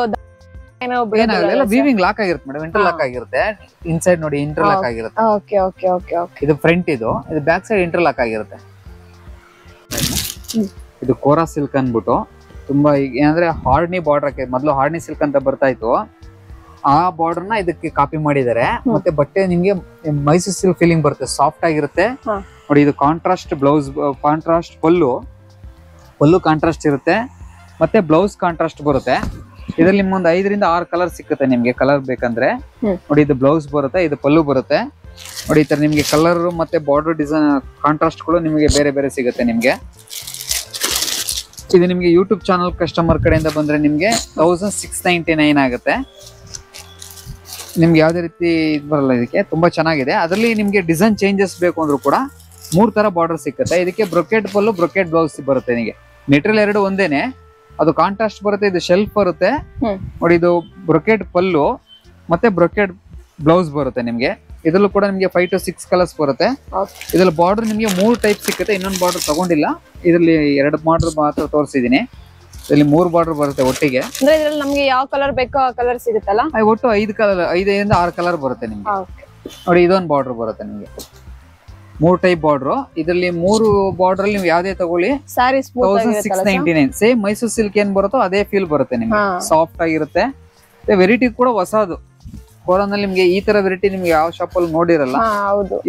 ಏನಾಗಲ್ಲ, ವೀವಿಂಗ್ ಲಾಕ್ ಆಗಿರುತ್ತೆ ಮೇಡಮ್. ಇಂಟರ್ ಲಾಕ್ ಆಗಿರುತ್ತೆ. ಇನ್ಸೈಡ್ ನೋಡಿ ಇಂಟರ್ ಲಾಕ್ ಆಗಿರುತ್ತೆ. Okay okay okay okay. ಇದು ಫ್ರಂಟ್, ಇದು ಬ್ಯಾಕ್ ಸೈಡ್ ಇಂಟರ್ ಲಾಕ್ ಆಗಿರುತ್ತೆ. ಇದು ಕೋರಾ ಸಿಲ್ಕ್ ಅನ್ಬಿಟ್ಟು ತುಂಬಾ ಏನಂದ್ರೆ ಹಾರ್ಡ್ನಿ ಬಾರ್ಡರ್ ಹಾಕಿ, ಮೊದಲು ಹಾರ್ಡ್ನಿ ಸಿಲ್ಕ್ ಅಂತ ಬರ್ತಾ ಇತ್ತು. ಆ ಬಾರ್ಡರ್ ನ ಇದಕ್ಕೆ ಕಾಪಿ ಮಾಡಿದ್ದಾರೆ. ಮತ್ತೆ ಬಟ್ಟೆ ನಿಮ್ಗೆ ಮೈಸೂರು ಸಿಲ್ಕ್ ಫೀಲಿಂಗ್ ಬರುತ್ತೆ, ಸಾಫ್ಟ್ ಆಗಿರುತ್ತೆ ನೋಡಿ. ಇದು ಕಾಂಟ್ರಾಸ್ಟ್ ಬ್ಲೌಸ್, ಕಾಂಟ್ರಾಸ್ಟ್ ಪಲ್ಲು ಕಾಂಟ್ರಾಸ್ಟ್ ಇರುತ್ತೆ, ಮತ್ತೆ ಬ್ಲೌಸ್ ಕಾಂಟ್ರಾಸ್ಟ್ ಬರುತ್ತೆ. ಇದ್ರಲ್ಲಿ ನಿಮ್ಗೊಂದು 5ರಿಂದ 6 ಕಲರ್ ಸಿಕ್ಕುತ್ತೆ ನಿಮ್ಗೆ. ಕಲರ್ ಬೇಕಂದ್ರೆ ನೋಡಿ, ಇದು ಬ್ಲೌಸ್ ಬರುತ್ತೆ, ಇದು ಪಲ್ಲು ಬರುತ್ತೆ ನೋಡಿ. ಈ ತರ ನಿಮ್ಗೆ ಕಲರ್ ಮತ್ತೆ ಬಾರ್ಡರ್ ಡಿಸೈನ್ ಕಾಂಟ್ರಾಸ್ಟ್ಗಳು ನಿಮ್ಗೆ ಬೇರೆ ಬೇರೆ ಸಿಗುತ್ತೆ ನಿಮ್ಗೆ. ಇದು ನಿಮ್ಗೆ ಯೂಟ್ಯೂಬ್ ಚಾನಲ್ ಕಸ್ಟಮರ್ ಕಡೆಯಿಂದ ಬಂದ್ರೆ ನಿಮ್ಗೆ 1699 ಆಗುತ್ತೆ. ನಿಮ್ಗೆ ಯಾವ್ದೇ ರೀತಿ ಇದು ಬರಲ್ಲ. ಇದಕ್ಕೆ ತುಂಬಾ ಚೆನ್ನಾಗಿದೆ. ಅದರಲ್ಲಿ ನಿಮ್ಗೆ ಡಿಸೈನ್ ಚೇಂಜಸ್ ಬೇಕು ಅಂದ್ರೂ ಕೂಡ 3 ತರ ಬಾರ್ಡರ್ ಸಿಕ್ಕುತ್ತೆ. ಇದಕ್ಕೆ ಬ್ರೊಕೆಟ್ ಪಲ್ಲು, ಬ್ರೊಕೆಟ್ ಬ್ಲೌಸ್ ಬರುತ್ತೆ ನಿಮಗೆ. ಮೆಟೀರಿಯಲ್ 2 ಒಂದೇನೆ, ಅದು ಕಾಂಟ್ರಾಸ್ಟ್ ಬರುತ್ತೆ. ಇದು ಶೆಲ್ಫ್ ಬರುತ್ತೆ ನೋಡಿ. ಇದು ಬ್ರೊಕೆಟ್ ಪಲ್ಲು ಮತ್ತೆ ಬ್ರೊಕೆಟ್ ಬ್ಲೌಸ್ ಬರುತ್ತೆ ನಿಮ್ಗೆ. ಇದ್ರಲ್ಲೂ ಕೂಡ ನಿಮ್ಗೆ 5 to 6 ಕಲರ್ಸ್ ಬರುತ್ತೆ. ಇದ್ರಲ್ಲಿ ಬಾರ್ಡರ್ ನಿಮ್ಗೆ 3 ಟೈಪ್ ಸಿಕ್ಕುತ್ತೆ. ಇನ್ನೊಂದು ಬಾರ್ಡರ್ ತಗೊಂಡಿಲ್ಲ, ಇದರಲ್ಲಿ 2 ಬಾರ್ಡರ್ ಮಾತ್ರ ತೋರಿಸಿದೀನಿ. ಇಲ್ಲಿ 3 ಬಾರ್ಡರ್ ಬರುತ್ತೆ ಒಟ್ಟಿಗೆ. ಅಂದ್ರೆ ಇದ್ರಲ್ಲಿ ನಮ್ಗೆ ಯಾವ ಕಲರ್ ಬೇಕೋ ಆ ಕಲರ್ ಸಿಗುತ್ತಲ್ಲ. ಒಟ್ಟು 5ರಿಂದ 6 ಕಲರ್ ಬರುತ್ತೆ ನಿಮ್ಗೆ ನೋಡಿ. ಇದೊಂದು ಬಾರ್ಡರ್ ಬರುತ್ತೆ ನಿಮ್ಗೆ, 3 ಟೈಪ್ ಬಾರ್ಡರ್. ಇದರಲ್ಲಿ 3 ಬಾರ್ಡರ್ ಅಲ್ಲಿ ನೀವು ಯಾವ್ದೇ ತಗೊಳ್ಳಿ 1699. ಸೇಮ್ ಮೈಸೂರು ಸಿಲ್ಕ್ ಏನ್ ಬರುತ್ತೋ ಅದೇ ಫೀಲ್ ಬರುತ್ತೆ ನಿಮ್ಗೆ. ಸಾಫ್ಟ್ ಆಗಿರುತ್ತೆ. ವೆರೈಟಿ ಕೂಡ ಹೊಸದು. ಕೋರಾನಲ್ಲಿ ನಿಮ್ಗೆ ಈ ತರ ವೆರೈಟಿ ನಿಮ್ಗೆ ಯಾವ ಶಾಪ್ ಅಲ್ಲಿ ನೋಡಿರಲ್ಲ.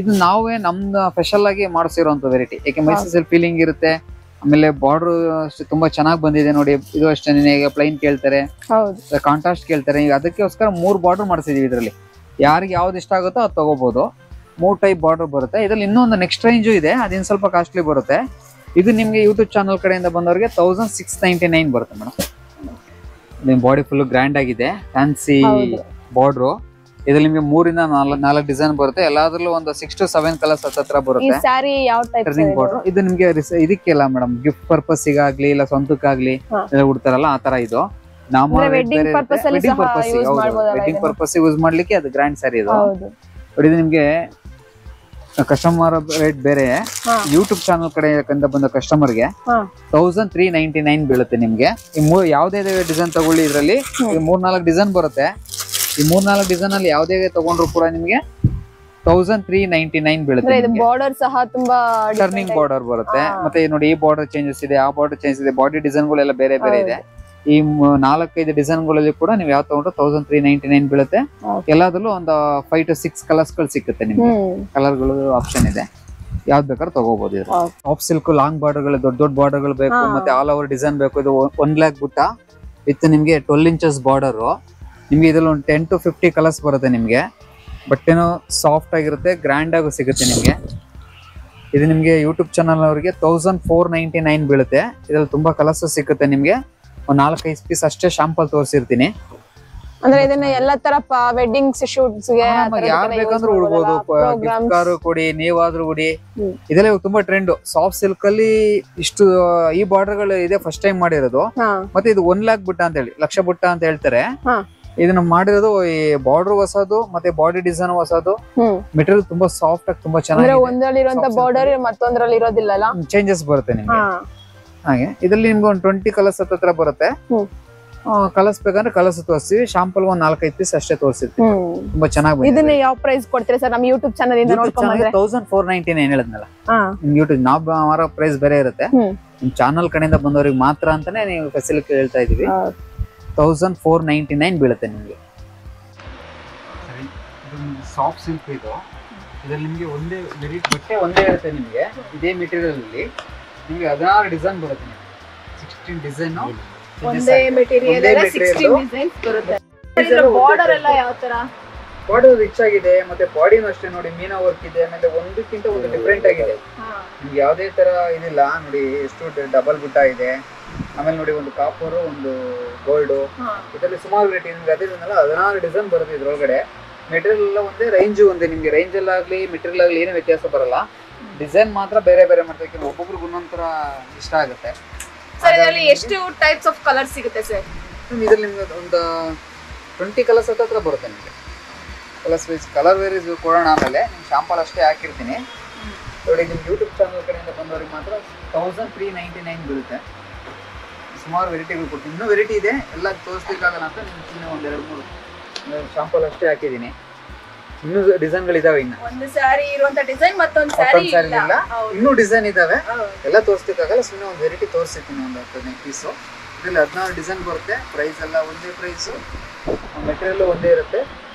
ಇದು ನಾವೇ ನಮ್ದು ಸ್ಪೆಷಲ್ ಆಗಿ ಮಾಡಿಸಿರೋಂತ ವೆರೈಟಿ. ಯಾಕೆ ಮೈಸೂರು ಸಿಲ್ಕ್ ಫೀಲಿಂಗ್ ಇರುತ್ತೆ. ಆಮೇಲೆ ಬಾರ್ಡರ್ ಅಷ್ಟೇ ತುಂಬಾ ಚೆನ್ನಾಗಿ ಬಂದಿದೆ ನೋಡಿ. ಇದು ಅಷ್ಟೇ, ಈಗ ಪ್ಲೈನ್ ಕೇಳ್ತಾರೆ, ಕಾಂಟ್ರಾಸ್ಟ್ ಕೇಳ್ತಾರೆ. ಈಗ ಅದಕ್ಕೋಸ್ಕರ 3 ಬಾರ್ಡರ್ ಮಾಡಿಸಿದೀವಿ. ಇದರಲ್ಲಿ ಯಾರಿಗೆ ಯಾವ್ದು ಇಷ್ಟ ಆಗುತ್ತೋ ಅದು ತಗೋಬಹುದು. 3 ಟೈಪ್ ಬಾರ್ಡರ್ ಬರುತ್ತೆ. ಇದ್ರಲ್ಲಿ ಇನ್ನೊಂದು ನೆಕ್ಸ್ಟ್ ರೇಂಜು ಇದೆ, ಅದಿನ್ ಸ್ವಲ್ಪ ಕಾಸ್ಟ್ಲಿ ಬರುತ್ತೆ. ಇದು ನಿಮ್ಗೆ ಯೂಟ್ಯೂಬ್ ಚಾನಲ್ ಕಡೆಯಿಂದ ಬಂದವರಿಗೆ 1699 ಬರುತ್ತೆ ಮೇಡಮ್. ಬಾಡಿ ಫುಲ್ ಗ್ರ್ಯಾಂಡ್ ಆಗಿದೆ, ಫ್ಯಾನ್ಸಿ ಬಾರ್ಡ್ರು. ಇದ್ರಲ್ಲಿ ನಿಮ್ಗೆ 3 ಇಂದ 4 ಡಿಸೈನ್ ಬರುತ್ತೆ. ಎಲ್ಲಾದ್ರಲ್ಲೂ ಒಂದು 6 to 7 ಕಲರ್ಸ್ ಹತ್ರ ಬರುತ್ತೆ. ಸ್ಯಾರಿ ಯಾವ ಟೈಪ್ ಬಾರ್ಡರ್ ಇದು ನಿಮ್ಗೆ ಇದಕ್ಕೆಲ್ಲ ಮೇಡಮ್ ಗಿಫ್ಟ್ ಪರ್ಪಸ್ ಗಾಗ್ಲಿ ಇಲ್ಲ ಸ್ವಂತಕ್ಕಾಗ್ಲಿ ಉಡ್ತಾರಲ್ಲ ಆ ತರ ಇದು. ವೆಡ್ಡಿಂಗ್ ಪರ್ಪಸ್ ಯೂಸ್ ಮಾಡ್ಲಿಕ್ಕೆ ಅದು ಗ್ರ್ಯಾಂಡ್ ಸ್ಯಾರಿ ಇದು. ಇದು ನಿಮ್ಗೆ ಕಸ್ಟಮರ್ ರೇಟ್ ಬೇರೆ. ಯೂಟ್ಯೂಬ್ ಚಾನಲ್ ಕಡೆಯಿಂದ ಬಂದ ಕಸ್ಟಮರ್ಗೆ 1399 ಬೀಳುತ್ತೆ ನಿಮ್ಗೆ. ಯಾವ್ದೇ ಡಿಸೈನ್ ತಗೊಳ್ಳಿ, ಇದ್ರಲ್ಲಿ 3-4 ಡಿಸೈನ್ ಬರುತ್ತೆ. ಈ 3-4 ಡಿಸೈನ್ ಅಲ್ಲಿ ಯಾವ್ದೇ ತಗೊಂಡ್ರು ಕೂಡ ನಿಮ್ಗೆ 1399 ಬೀಳುತ್ತೆ. ಬಾರ್ಡರ್ ಸಹ ತುಂಬಾ ಟರ್ನಿಂಗ್ ಬಾರ್ಡರ್ ಬರುತ್ತೆ. ಮತ್ತೆ ನೋಡಿ ಈ ಬಾರ್ಡರ್ ಚೇಂಜಸ್ ಇದೆ, ಆ ಬಾರ್ಡರ್ ಚೇಂಜಸ್ ಇದೆ, ಬಾಡಿ ಡಿಸೈನ್ ಗಳೆಲ್ಲ ಬೇರೆ ಬೇರೆ ಇದೆ. ಈ 4-5 ಡಿಸೈನ್ ಗಳಲ್ಲಿ ಕೂಡ ನೀವು ಯಾವ ತಗೊಂಡ್ರು 1399 ಬೀಳುತ್ತೆ. ಎಲ್ಲಾದ್ರಲ್ಲೂ ಒಂದು 5 to 6 ಕಲರ್ಸ್ ಗಳು ಸಿಕ್ಕುತ್ತೆ ನಿಮ್ಗೆ. ಕಲರ್ ಗಳು ಆಪ್ಷನ್ ಇದೆ, ಯಾವ್ದು ಬೇಕಾದ್ರೂ ತಗೋಬಹುದು. ಆಫ್ ಸಿಲ್ಕ್ ಲಾಂಗ್ ಬಾರ್ಡರ್ ಗಳು, ದೊಡ್ಡ ದೊಡ್ಡ ಬಾರ್ಡರ್ ಗಳು ಬೇಕು, ಮತ್ತೆ ಆಲ್ ಓವರ್ ಡಿಸೈನ್ ಬೇಕು. ಇದು 1 lakh ಬುಟ್ಟ ವಿತ್ ನಿಮ್ಗೆ 12 inches ಬಾರ್ಡರ್. ನಿಮ್ಗೆ ಇದ್ರಲ್ಲಿ ಒಂದು 10 to 50 ಕಲರ್ಸ್ ಬರುತ್ತೆ ನಿಮ್ಗೆ. ಬಟ್ಟೆನೂ ಸಾಫ್ಟ್ ಆಗಿರುತ್ತೆ, ಗ್ರ್ಯಾಂಡ್ ಆಗೂ ಸಿಗುತ್ತೆ ನಿಮ್ಗೆ. ಇದು ನಿಮ್ಗೆ ಯೂಟ್ಯೂಬ್ ಚಾನಲ್ ಅವರಿಗೆ 1499 ಬೀಳುತ್ತೆ. ಇದ್ರಲ್ಲಿ ತುಂಬಾ ಕಲರ್ಸ್ ಸಿಗುತ್ತೆ ನಿಮ್ಗೆ. ಒಂದು 4-5 ಪೀಸ್ ಅಷ್ಟೇ ಶಾಂಪಲ್ ತೋರಿಸಿರ್ತೀನಿ. ಅಂದ್ರೆ ಇದನ್ನ ಎಲ್ಲಾ ತರ ವೆಡ್ಡಿಂಗ್ ಶೂಟ್ಸ್ ಗೆ ಯಾರು ಬೇಕಂದ್ರೂ ಉಡ್ಬೋದು. ಗಿಫ್ಟ್ ಕೊಡಿ, ನೀವಾದ್ರೂ ಉಡಿ. ಇದೆಲ್ಲ ತುಂಬಾ ಟ್ರೆಂಡ್. ಸಾಫ್ಟ್ ಸಿಲ್ಕ್ ಅಲ್ಲಿ ಇಷ್ಟು ಈ ಬಾರ್ಡರ್ ಗಳು ಇದೆ, ಫಸ್ಟ್ ಟೈಮ್ ಮಾಡಿರೋದು. ಮತ್ತೆ ಇದು 1 lakh ಬುಟ್ಟ ಅಂತ ಹೇಳಿ, ಲಕ್ಷ ಬುಟ್ಟ ಅಂತ ಹೇಳ್ತಾರೆ. ಇದನ್ನ ಮಾಡಿರೋದು ಈ ಬಾರ್ಡರ್ ಹೊಸದು, ಮತ್ತೆ ಬಾಡಿ ಡಿಸೈನ್ ಹೊಸದು. ಮೆಟೀರಿಯಲ್ ತುಂಬಾ ಸಾಫ್ಟ್ ಆಗಿ ತುಂಬಾ ಚೆನ್ನಾಗಿ, ಒಂದ್ರಲ್ಲಿರುವಂತ ಬಾರ್ಡರ್ ಮತ್ತೊಂದ್ರಲ್ಲಿ ಇರೋದಿಲ್ಲ, ಚೇಂಜಸ್ ಬರುತ್ತೆ ನಿಮ್ಗೆ. ಹಾಗೆ ಇದರಲ್ಲಿ ನಿಮ್ಗೆ ಒಂದು 20 ಕಲರ್ಸ್ ಹತ್ರ ಬರುತ್ತೆ. ಕಲರ್ಸ್ ಬೇಕಂದ್ರೆ ಕಲರ್ಸ್ ತೋರಿಸ್ತೀವಿ. ಶಾಂಪಲ್ ಒಂದು 4-5 ಪೀಸ್ ಅಷ್ಟೇ ತೋರಿಸಿರ್ತೀವಿ. ತುಂಬಾ ಚೆನ್ನಾಗಿ. ಇದನ್ನ ಯಾವ ಪ್ರೈಸ್ ಕೊಡ್ತೀರಾ ಸರ್ ನಮ್ಮ ಯೂಟ್ಯೂಬ್ ಚಾನಲ್ ಇಂದ ನೋಡ್ಕೊಂಡ್ರೆ? 1499 ಹೇಳಿದ್ನಲ್ಲ. ನಿಮ್ ಯೂಟ್ಯೂಬ್ ನಾವು ಮಾರೋ ಪ್ರೈಸ್ ಬೇರೆ ಇರುತ್ತೆ. ನಿಮ್ ಚಾನಲ್ ಕಡೆಯಿಂದ ಬಂದವರಿಗೆ ಮಾತ್ರ ಅಂತಾನೆ ನೀವು ಫೆಸಿಲಿಟಿ ಹೇಳ್ತಾ ಇದೀವಿ. 1499 ಬೀಳುತ್ತೆ ನಿಮ್ಗೆ. ಸಾಫ್ಟ್ ಸಿಲ್ಕ್ ಇದು. ಇದ್ರಲ್ಲಿ ನಿಮ್ಗೆ ಒಂದೇ ಬಟ್ಟೆ ಒಂದೇ ಇರುತ್ತೆ ನಿಮ್ಗೆ. ಇದೇ ಮೆಟೀರಿಯಲ್ ಅಲ್ಲಿ ನಿಮ್ಗೆ 16 ಡಿಸೈನ್ ಬರುತ್ತೆ. 16 ಡಿಸೈನ್ ಒಂದೇ ಮೆಟೀರಿಯಲ್ ಅಲ್ಲಿ 16 ಡಿಸೈನ್ಸ್ ಬರುತ್ತೆ. ಬಾರ್ಡರ್ ಎಲ್ಲ ಯಾವ ತರ? ಬಾರ್ಡರ್ ರಿಚ್ ಆಗಿದೆ, ಮತ್ತೆ ಬಾಡಿನೂ ಅಷ್ಟೇ ನೋಡಿ, ಮೀನಾ ವರ್ಕ್ ಇದೆ. ಆಮೇಲೆ ಒಂದಕ್ಕಿಂತ ಒಂದು ಡಿಫ್ರೆಂಟ್ ಆಗಿದೆ. ನಿಮ್ಗೆ ಯಾವ್ದೇ ತರ ಇದಿಲ್ಲ ನೋಡಿ. ಎಷ್ಟು ಡಬಲ್ ಬುಟ್ಟ ಇದೆ. ಆಮೇಲೆ ನೋಡಿ ಒಂದು ಕಾಪರ್, ಒಂದು ಗೋಲ್ಡ್. ಇದರಲ್ಲಿ ಸುಮಾರು ವೆರೈಟಿ ನಿಮ್ಗೆ ಅದಿರಲ್ಲ. 16 ಡಿಸೈನ್ ಬರುತ್ತೆ ಇದ್ರೊಳಗಡೆ. ಮೆಟೀರಿಯಲ್ ಎಲ್ಲ ಒಂದೇ, ರೇಂಜ್ ಒಂದೇ. ನಿಮ್ಗೆ ರೇಂಜ್ ಎಲ್ಲ ಆಗ್ಲಿ ಮೆಟೀರಿಯಲ್ ಆಗ್ಲಿ ಏನು ವ್ಯತ್ಯಾಸ ಬರಲ್ಲ. ಡಿಸೈನ್ ಮಾತ್ರ ಬೇರೆ ಬೇರೆ ಮಾಡ್ತಾರೆ. ಒಬ್ಬೊಬ್ರಿಗೆ ಒಂದೊಂಥರ ಇಷ್ಟ ಆಗುತ್ತೆ. ಸರ್ ಇದರಲ್ಲಿ ಎಷ್ಟು ಟೈಪ್ಸ್ ಆಫ್ ಕಲರ್ ಸಿಗುತ್ತೆ ಸರ್? ಇದರಲ್ಲಿ ನಿಮ್ಗೆ ಒಂದು 20 ಕಲರ್ಸ್ ಹತ್ರ ಬರುತ್ತೆ ನಿಮಗೆ. ಕಲರ್ಸ್ ವೈಸ್ ಕಲರ್ ವೇರೀಸ್ ಕೊಡೋಣ. ಆಮೇಲೆ ನಿಮ್ಗೆ ಶಾಂಪಲ್ ಅಷ್ಟೇ ಹಾಕಿರ್ತೀನಿ ನೋಡಿ. ನಿಮ್ಗೆ ಯೂಟ್ಯೂಬ್ ಚಾನಲ್ ಕಡೆಯಿಂದ ಬಂದವ್ರಿಗೆ ಮಾತ್ರ 1399 ಬೀಳುತ್ತೆ. ಸುಮಾರು ವೆರೈಟಿಗಳು ಕೊಡ್ತೀನಿ. ಇನ್ನೂ ವೆರೈಟಿ ಇದೆ, ಎಲ್ಲ ತೋರಿಸ್ಲಿಕ್ಕಾಗಲ್ಲ ಅಂತ ನಿಮ್ಗೆ ಇನ್ನೂ 2-3 ಶಾಂಪಲ್ ಅಷ್ಟೇ ಹಾಕಿದ್ದೀನಿ. ಇನ್ನೂ ಡಿಸೈನ್ ಗಳಿದಾವೆ. ಇನ್ನು ಒಂದು ಸ್ಯಾರಿ ಇರುವಂತ ಡಿಸೈನ್ ಮತ್ತೊಂದು ಸ್ಯಾರಿ ಇಲ್ಲ, ಇನ್ನೂ ಡಿಸೈನ್ ಇದಾವೆ. ಎಲ್ಲ ತೋರಿಸ್ಲಿಕ್ಕಾಗಲ್ಲ, ಸುಮ್ಮನೆ ಒಂದು ವೆರೈಟಿ ತೋರಿಸ್ತೀನಿ. ಒಂದು 15 ಪೀಸು. ಇದರಲ್ಲಿ 16 ಡಿಸೈನ್ ಬರುತ್ತೆ. ಪ್ರೈಸ್ ಎಲ್ಲ ಒಂದೇ ಪ್ರೈಸು, ಮೆಟೀರಿಯಲ್ ಒಂದೇ ಇರುತ್ತೆ.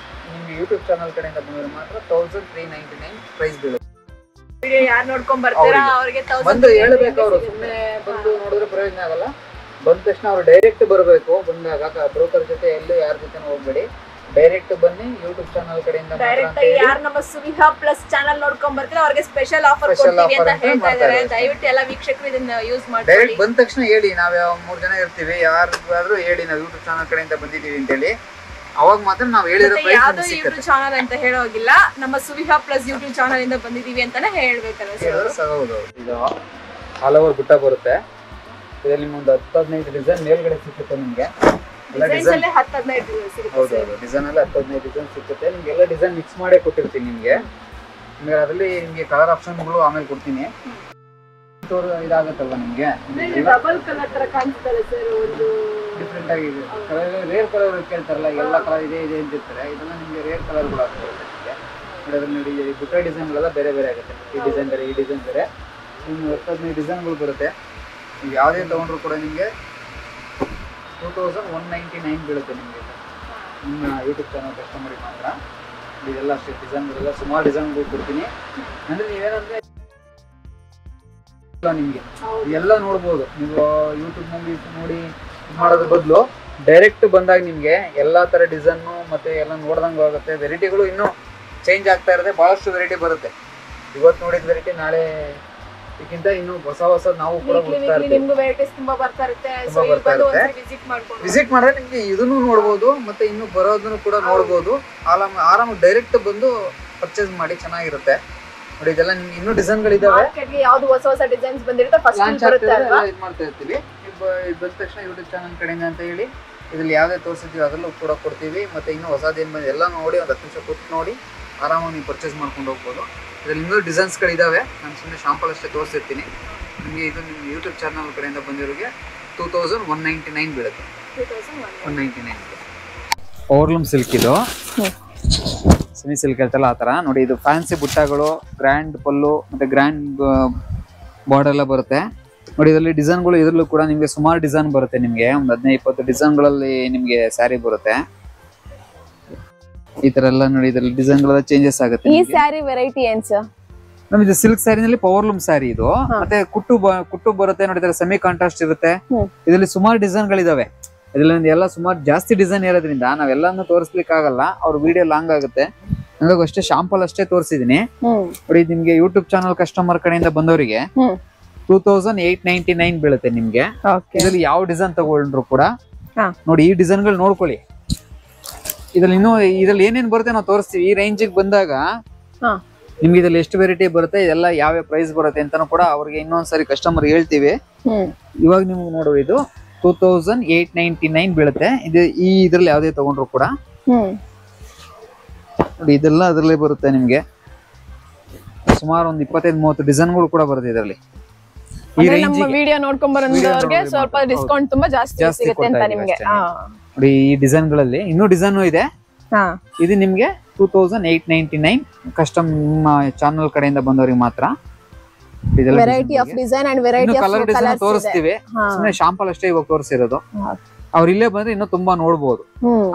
ನಿಮ್ಗೆ ಯೂಟ್ಯೂಬ್ ಚಾನಲ್ ಕಡೆಯಿಂದ ಬಂದ್ರೆ ಮಾತ್ರ 1399 ಪ್ರೈಸ್ ಬೀಳುತ್ತೆ. ವಿಡಿಯೋ ಯಾರು ನೋಡ್ಕೊಂಡ್ ಬರ್ತೀರಾ ಅವರಿಗೆ ಬಂದು ಹೇಳ್ಬೇಕು. ಅವರು ಸುಮ್ಮನೆ ಬಂದು ನೋಡಿದ್ರೆ ಪ್ರಯೋಜನ ಆಗಲ್ಲ. ಬಂದ ತಕ್ಷಣ ಅವ್ರು ಡೈರೆಕ್ಟ್ ಬರಬೇಕು. ಬಂದಾಗ ಬ್ರೋಕರ್ ಜೊತೆ ಎಲ್ಲೂ ಯಾರ ಜೊತೆ ಹೋಗ್ಬೇಡಿ, ಡೈರೆಕ್ಟ್ ಬನ್ನಿ. ಯೂಟ್ಯೂಬ್ ಚಾನಲ್ ಕಡೆಯಿಂದ ಯಾರು ನಮ್ಮ ಸುವಿಹಾ ಪ್ಲಸ್ ಚಾನಲ್ ನೋಡ್ಕೊಂಡ್ ಬರ್ತೀರಾ ಅವ್ರಿಗೆ ಸ್ಪೆಷಲ್ ಆಫರ್ ಕೊಡ್ತೀವಿ ಅಂತ ಹೇಳ್ತಾ ಇದ್ದಾರೆ. ದಯವಿಟ್ಟು ಎಲ್ಲ ವೀಕ್ಷಕರು ಇದನ್ನ ಯೂಸ್ ಮಾಡಿ. ಡೈರೆಕ್ಟ್ ಬಂದ ತಕ್ಷಣ ಹೇಳಿ, ನಾವ್ 3 ಜನ ಇರ್ತೀವಿ, ಯಾರಿಗಾದ್ರೂ ಹೇಳಿ ನಾವು ಯೂಟ್ಯೂಬ್ ಚಾನಲ್ ಕಡೆಯಿಂದ ಬಂದಿದ್ದೀವಿ ಅಂತ ಹೇಳಿ. ಅವಾಗ ಮಾತ್ರ ನಾವು ಹೇಳಿರೋ ಯಾವ್ದೋ ಯೂಟ್ಯೂಬ್ ಚಾನಲ್ ಅಂತ ಹೇಳೋಗಿಲ್ಲ, ನಮ್ಮ ಸುವಿಹಾ ಪ್ಲಸ್ ಯೂಟ್ಯೂಬ್ ಚಾನಲ್ ಇಂದ ಬಂದಿದ್ದೀವಿ ಅಂತಾನೆ ಹೇಳ್ಬೇಕಲ್ಲ ಸರ್. ಹೌದು. ಇದು ಆಲ್ ಓವರ್ ಬುಟ್ಟ ಬರುತ್ತೆ. ಇದರಲ್ಲಿ ನಿಮ್ಗೆ 10-15 ಡಿಸೈನ್ ಮೇಲ್ಗಡೆ ಸಿಗುತ್ತೆ ನಿಮ್ಗೆ. ಎಲ್ಲ ಡಿಸೈನ್ 10-15 ಸಿಗುತ್ತೆ. ಹೌದು, ಡಿಸೈನ್ ಎಲ್ಲ 10-15 ಡಿಸೈನ್ ಸಿಗುತ್ತೆ ನಿಮ್ಗೆ. ಎಲ್ಲ ಡಿಸೈನ್ ಮಿಕ್ಸ್ ಮಾಡೇ ಕೊಟ್ಟಿರ್ತೀನಿ ನಿಮ್ಗೆ. ಅದರಲ್ಲಿ ನಿಮ್ಗೆ ಕಲರ್ ಆಪ್ಷನ್ಗಳು ಆಮೇಲೆ ಕೊಡ್ತೀನಿ. ಇದಾಗತ್ತಲ್ವ ನಿಮ್ಗೆ, ಡಬಲ್ ಕಲರ್ ತರ ಕಾಣಿಸ್ತಾರೆ ಸರ್. ಒಂದು ಡಿಫ್ರೆಂಟ್ ಆಗಿದೆ. ರೇರ್ ಕಲರ್ ಕೇಳ್ತಾರಲ್ಲ, ಎಲ್ಲ ಕಲರ್ ಇದೆ ಇದೆ ಅಂತಿರ್ತಾರೆ. ಇದೆಲ್ಲ ನಿಮ್ಗೆ ರೇರ್ ಕಲರ್ಗಳು ಆಗ್ತದೆ ನಿಮಗೆ. ಅದ್ರಲ್ಲಿ ನೋಡಿ ಬುಟ್ಟ ಡಿಸೈನ್ಗಳೆಲ್ಲ ಬೇರೆ ಬೇರೆ ಆಗುತ್ತೆ. ಈ ಡಿಸೈನ್ ಬೇರೆ, ಈ ಡಿಸೈನ್ ಬೇರೆ. ನಿಮ್ಗೆ 15 ಡಿಸೈನ್ಗಳು ಬರುತ್ತೆ. ನೀವು ಯಾವುದೇ ತೊಗೊಂಡ್ರು ಕೂಡ ನಿಮಗೆ 2199 ಬೀಳುತ್ತೆ ನಿಮಗೆ. ನಿಮ್ಮ ಯೂಟ್ಯೂಬ್ ಚಾನಲ್ ಕಸ್ಟಮರಿಗೆ ಮಾತ್ರ. ಇದೆಲ್ಲ ಅಷ್ಟೇ ಡಿಸೈನ್ಗಳೆಲ್ಲ ಸುಮಾರು ಡಿಸೈನ್ಗಳು ಕೊಡ್ತೀನಿ. ಅಂದರೆ ನೀವೇನಂದರೆ ನಿಮಗೆ ಎಲ್ಲ ನೋಡ್ಬೋದು. ನೀವು ಯೂಟ್ಯೂಬ್ನಲ್ಲಿ ನೋಡಿ ಮಾಡೋದ್ರ ಬದಲು ಡೈರೆಕ್ಟ್ ಬಂದಾಗ ನಿಮಗೆ ಎಲ್ಲ ಥರ ಡಿಸೈನು ಮತ್ತು ಎಲ್ಲ ನೋಡ್ದಂಗೆ ಆಗುತ್ತೆ. ವೆರೈಟಿಗಳು ಇನ್ನೂ ಚೇಂಜ್ ಆಗ್ತಾ ಇರುತ್ತೆ. ಭಾಳಷ್ಟು ವೆರೈಟಿ ಬರುತ್ತೆ. ಇವತ್ತು ನೋಡಿದ ವೆರೈಟಿ ನಾಳೆ ಇದಕ್ಕಿಂತ ಇನ್ನು ಹೊಸ ನಾವು ಕೂಡ ಹುಡುಕ್ತಾ ಇರ್ತೀವಿ. ನಿಮ್ಗೂ ವೆರೈಟೀಸ್ ತುಂಬಾ ಬರ್ತಾ ಇರುತ್ತೆ. ಸೊ ಇಲ್ಲಿ ಬಂದು ಒಂದ್ಸರಿ ವಿಸಿಟ್ ಮಾಡ್ಕೊಂಡು ವಿಸಿಟ್ ಮಾಡಿದ್ರೆ ನಿಮ್ಗೆ ಇದನ್ನು ನೋಡ್ಬೋದು ಮತ್ತೆ ಇನ್ನು ಬರೋದನ್ನು ಕೂಡ ನೋಡ್ಬೋದು. ಆರಾಮ ಡೈರೆಕ್ಟ್ ಬಂದು ಪರ್ಚೇಸ್ ಮಾಡಿ ಚೆನ್ನಾಗಿರುತ್ತೆ ನೋಡಿ. ಇದೆಲ್ಲ ನಿಮ್ಗೆ ಇನ್ನೂ ಡಿಸೈನ್ ಗಳಿದಾವೆ. ಮಾರ್ಕೆಟ್ ಗೆ ಯಾವ್ದು ಹೊಸ ಡಿಸೈನ್ಸ್ ಬಂದಿರುತ್ತೆ ಫಸ್ಟ್ ಲಾಂಚ್ ಬರುತ್ತೆ ಅಲ್ವಾ? ಇದು ಮಾಡ್ತಾ ಇರ್ತೀವಿ. ಬಂದ ತಕ್ಷಣ ಯೂಟ್ಯೂಬ್ ಚಾನಲ್ ಕಡೆಯಿಂದ ಅಂತ ಹೇಳಿ ಇದ್ರಲ್ಲಿ ಯಾವ್ದೇ ತೋರಿಸಿದ್ವಿ ಅದರಲ್ಲೂ ಕೂಡ ಕೊಡ್ತೀವಿ. ಮತ್ತೆ ಇನ್ನೂ ಹೊಸದೇನು ಬಂದಿದೆ ಎಲ್ಲ ನೋಡಿ ಒಂದು 10 ನಿಮಿಷ ಕೂತ್ ನೋಡಿ ಆರಾಮಾಗಿ ನೀವು ಪರ್ಚೇಸ್ ಮಾಡ್ಕೊಂಡು ಹೋಗ್ಬೋದು. ಇದರಲ್ಲಿ ಇನ್ನೂ ಡಿಸೈನ್ಸ್ಗಳಿದ್ದಾವೆ. ನಾನು ಸುಮ್ಮನೆ ಶಾಂಪಲ್ ಅಷ್ಟೇ ತೋರಿಸಿರ್ತೀನಿ ನಿಮಗೆ. ಇದು ನಿಮ್ಮ ಯೂಟ್ಯೂಬ್ ಚಾನಲ್ ಕಡೆಯಿಂದ ಬಂದಿರೋರಿಗೆ 2199 ಬೀಳುತ್ತೆ. 199 ಓವರ್ಲೂಮ್ ಸಿಲ್ಕ್ ಇದು ಸೆಮಿ ಸಿಲ್ಕ್ ಇರ್ತಲ್ಲ ಆ ಥರ ನೋಡಿ. ಇದು ಫ್ಯಾನ್ಸಿ ಬುಟ್ಟಗಳು, ಗ್ರ್ಯಾಂಡ್ ಪಲ್ಲು ಮತ್ತೆ ಗ್ರ್ಯಾಂಡ್ ಬಾರ್ಡರ್ ಎಲ್ಲ ಬರುತ್ತೆ ನೋಡಿ. ಇದರಲ್ಲಿ ಡಿಸೈನ್ಗಳು ಇದರಲ್ಲೂ ಕೂಡ ನಿಮಗೆ ಸುಮಾರು ಡಿಸೈನ್ ಬರುತ್ತೆ. ನಿಮಗೆ ಒಂದು 15-20 ಡಿಸೈನ್ಗಳಲ್ಲಿ ನಿಮಗೆ ಸ್ಯಾರಿ ಬರುತ್ತೆ ಈ ತರ ಎಲ್ಲ ನೋಡಿ. ಇದರಲ್ಲಿ ಡಿಸೈನ್ಗಳೆಲ್ಲ ಚೇಂಜಸ್ ಆಗುತ್ತೆ. ಈ ಸ್ಯಾರಿ ವೆರೈಟಿ ಏನ್ ಸರ್? ನಮ್ ಇದು ಸಿಲ್ಕ್ ಸ್ಯಾರಿನಲ್ಲಿ ಪವರ್ಲೂಮ್ ಸ್ಯಾರಿ ಇದು. ಮತ್ತೆ ಕುಟ್ಟು ಬರುತ್ತೆ ನೋಡಿ. ಇದರ ಸೆಮಿ ಕಾಂಟ್ರಾಸ್ಟ್ ಇರುತ್ತೆ. ಇದರಲ್ಲಿ ಸುಮಾರು ಡಿಸೈನ್ಗಳಿದಾವೆ. ಇದರಲ್ಲಿ ಎಲ್ಲ ಸುಮಾರು ಜಾಸ್ತಿ ಡಿಸೈನ್ ಇರೋದ್ರಿಂದ ನಾವೆಲ್ಲಾನು ತೋರಿಸ್ಲಿಕ್ಕೆ ಆಗಲ್ಲ, ಅವ್ರ ವಿಡಿಯೋ ಲಾಂಗ್ ಆಗುತ್ತೆ. ಹಂಗಾಗಿ ಅಷ್ಟೇ ಶಾಂಪಲ್ ಅಷ್ಟೇ ತೋರಿಸಿದೀನಿ ನೋಡಿ. ನಿಮ್ಗೆ ಯೂಟ್ಯೂಬ್ ಚಾನಲ್ ಕಸ್ಟಮರ್ ಕಡೆಯಿಂದ ಬಂದವರಿಗೆ 2899 ಬೀಳುತ್ತೆ ನಿಮ್ಗೆ. ಇದರಲ್ಲಿ ಯಾವ ಡಿಸೈನ್ ತಗೊಂಡ್ರು ಕೂಡ ನೋಡಿ ಈ ಡಿಸೈನ್ ಗಳು ನೋಡ್ಕೊಳ್ಳಿ. ಇದ್ರಲ್ಲಿ ಏನೇನ್ ಬರುತ್ತೆ ನಾವು ತೋರಿಸ್ತೀವಿ. ಈ ರೇಂಜ್ ಬಂದಾಗ ನಿಮ್ಗೆ ಇದ್ರಲ್ಲಿ ಎಷ್ಟು ವೆರೈಟಿ ಬರುತ್ತೆ, ಇದೆಲ್ಲ ಯಾವ ಪ್ರೈಸ್ ಬರುತ್ತೆ ಅಂತಾನು ಕೂಡ ಅವ್ರಿಗೆ ಇನ್ನೊಂದ್ಸರಿ ಕಸ್ಟಮರ್ ಹೇಳ್ತೀವಿ. ಇವಾಗ ನಿಮ್ಗೆ ನೋಡುವ ಇದು 2899 ಬೀಳುತ್ತೆ. ಇದು ಇದ್ರಲ್ಲಿ ಯಾವ್ದೇ ತಗೊಂಡ್ರು ಕೂಡ ನೋಡಿ ಇದೆಲ್ಲ ಅದ್ರಲ್ಲೇ ಬರುತ್ತೆ ನಿಮ್ಗೆ. ಸುಮಾರು ಒಂದು 25-30 ಡಿಸೈನ್ಗಳು ಕೂಡ ಬರುತ್ತೆ ಇದರಲ್ಲಿ. ಈ ರೇಂಜ್ ವಿಡಿಯೋ ನೋಡ್ಕೊಂಡ್ ಬರೋರಿಗೆ ಸ್ವಲ್ಪ ಡಿಸ್ಕೌಂಟ್ ತುಂಬಾ ಜಾಸ್ತಿ ಸಿಗುತ್ತೆ ಅಂತ ನಿಮ್ಗೆ. ನೋಡಿ ಈ ಡಿಸೈನ್ ಗಳಲ್ಲಿ ಇನ್ನೂ ಡಿಸೈನ್ ಇದೆ. ಇದು ನಿಮ್ಗೆ 2899 ಕಸ್ಟಮ್ ಚಾನಲ್ ಕಡೆಯಿಂದ ಬಂದವರಿಗೆ ಮಾತ್ರ. Variety of design and variety of colour design ತೋರಿಸ್ತೀವಿ. ಸುಮ್ಮನೆ ಶಾಂಪಲ್ ಅಷ್ಟೇ ಇವಾಗ ತೋರಿಸಿರೋದು. ಅವ್ರು ಇಲ್ಲೇ ಬಂದ್ರೆ ಇನ್ನೂ ತುಂಬಾ ನೋಡ್ಬೋದು.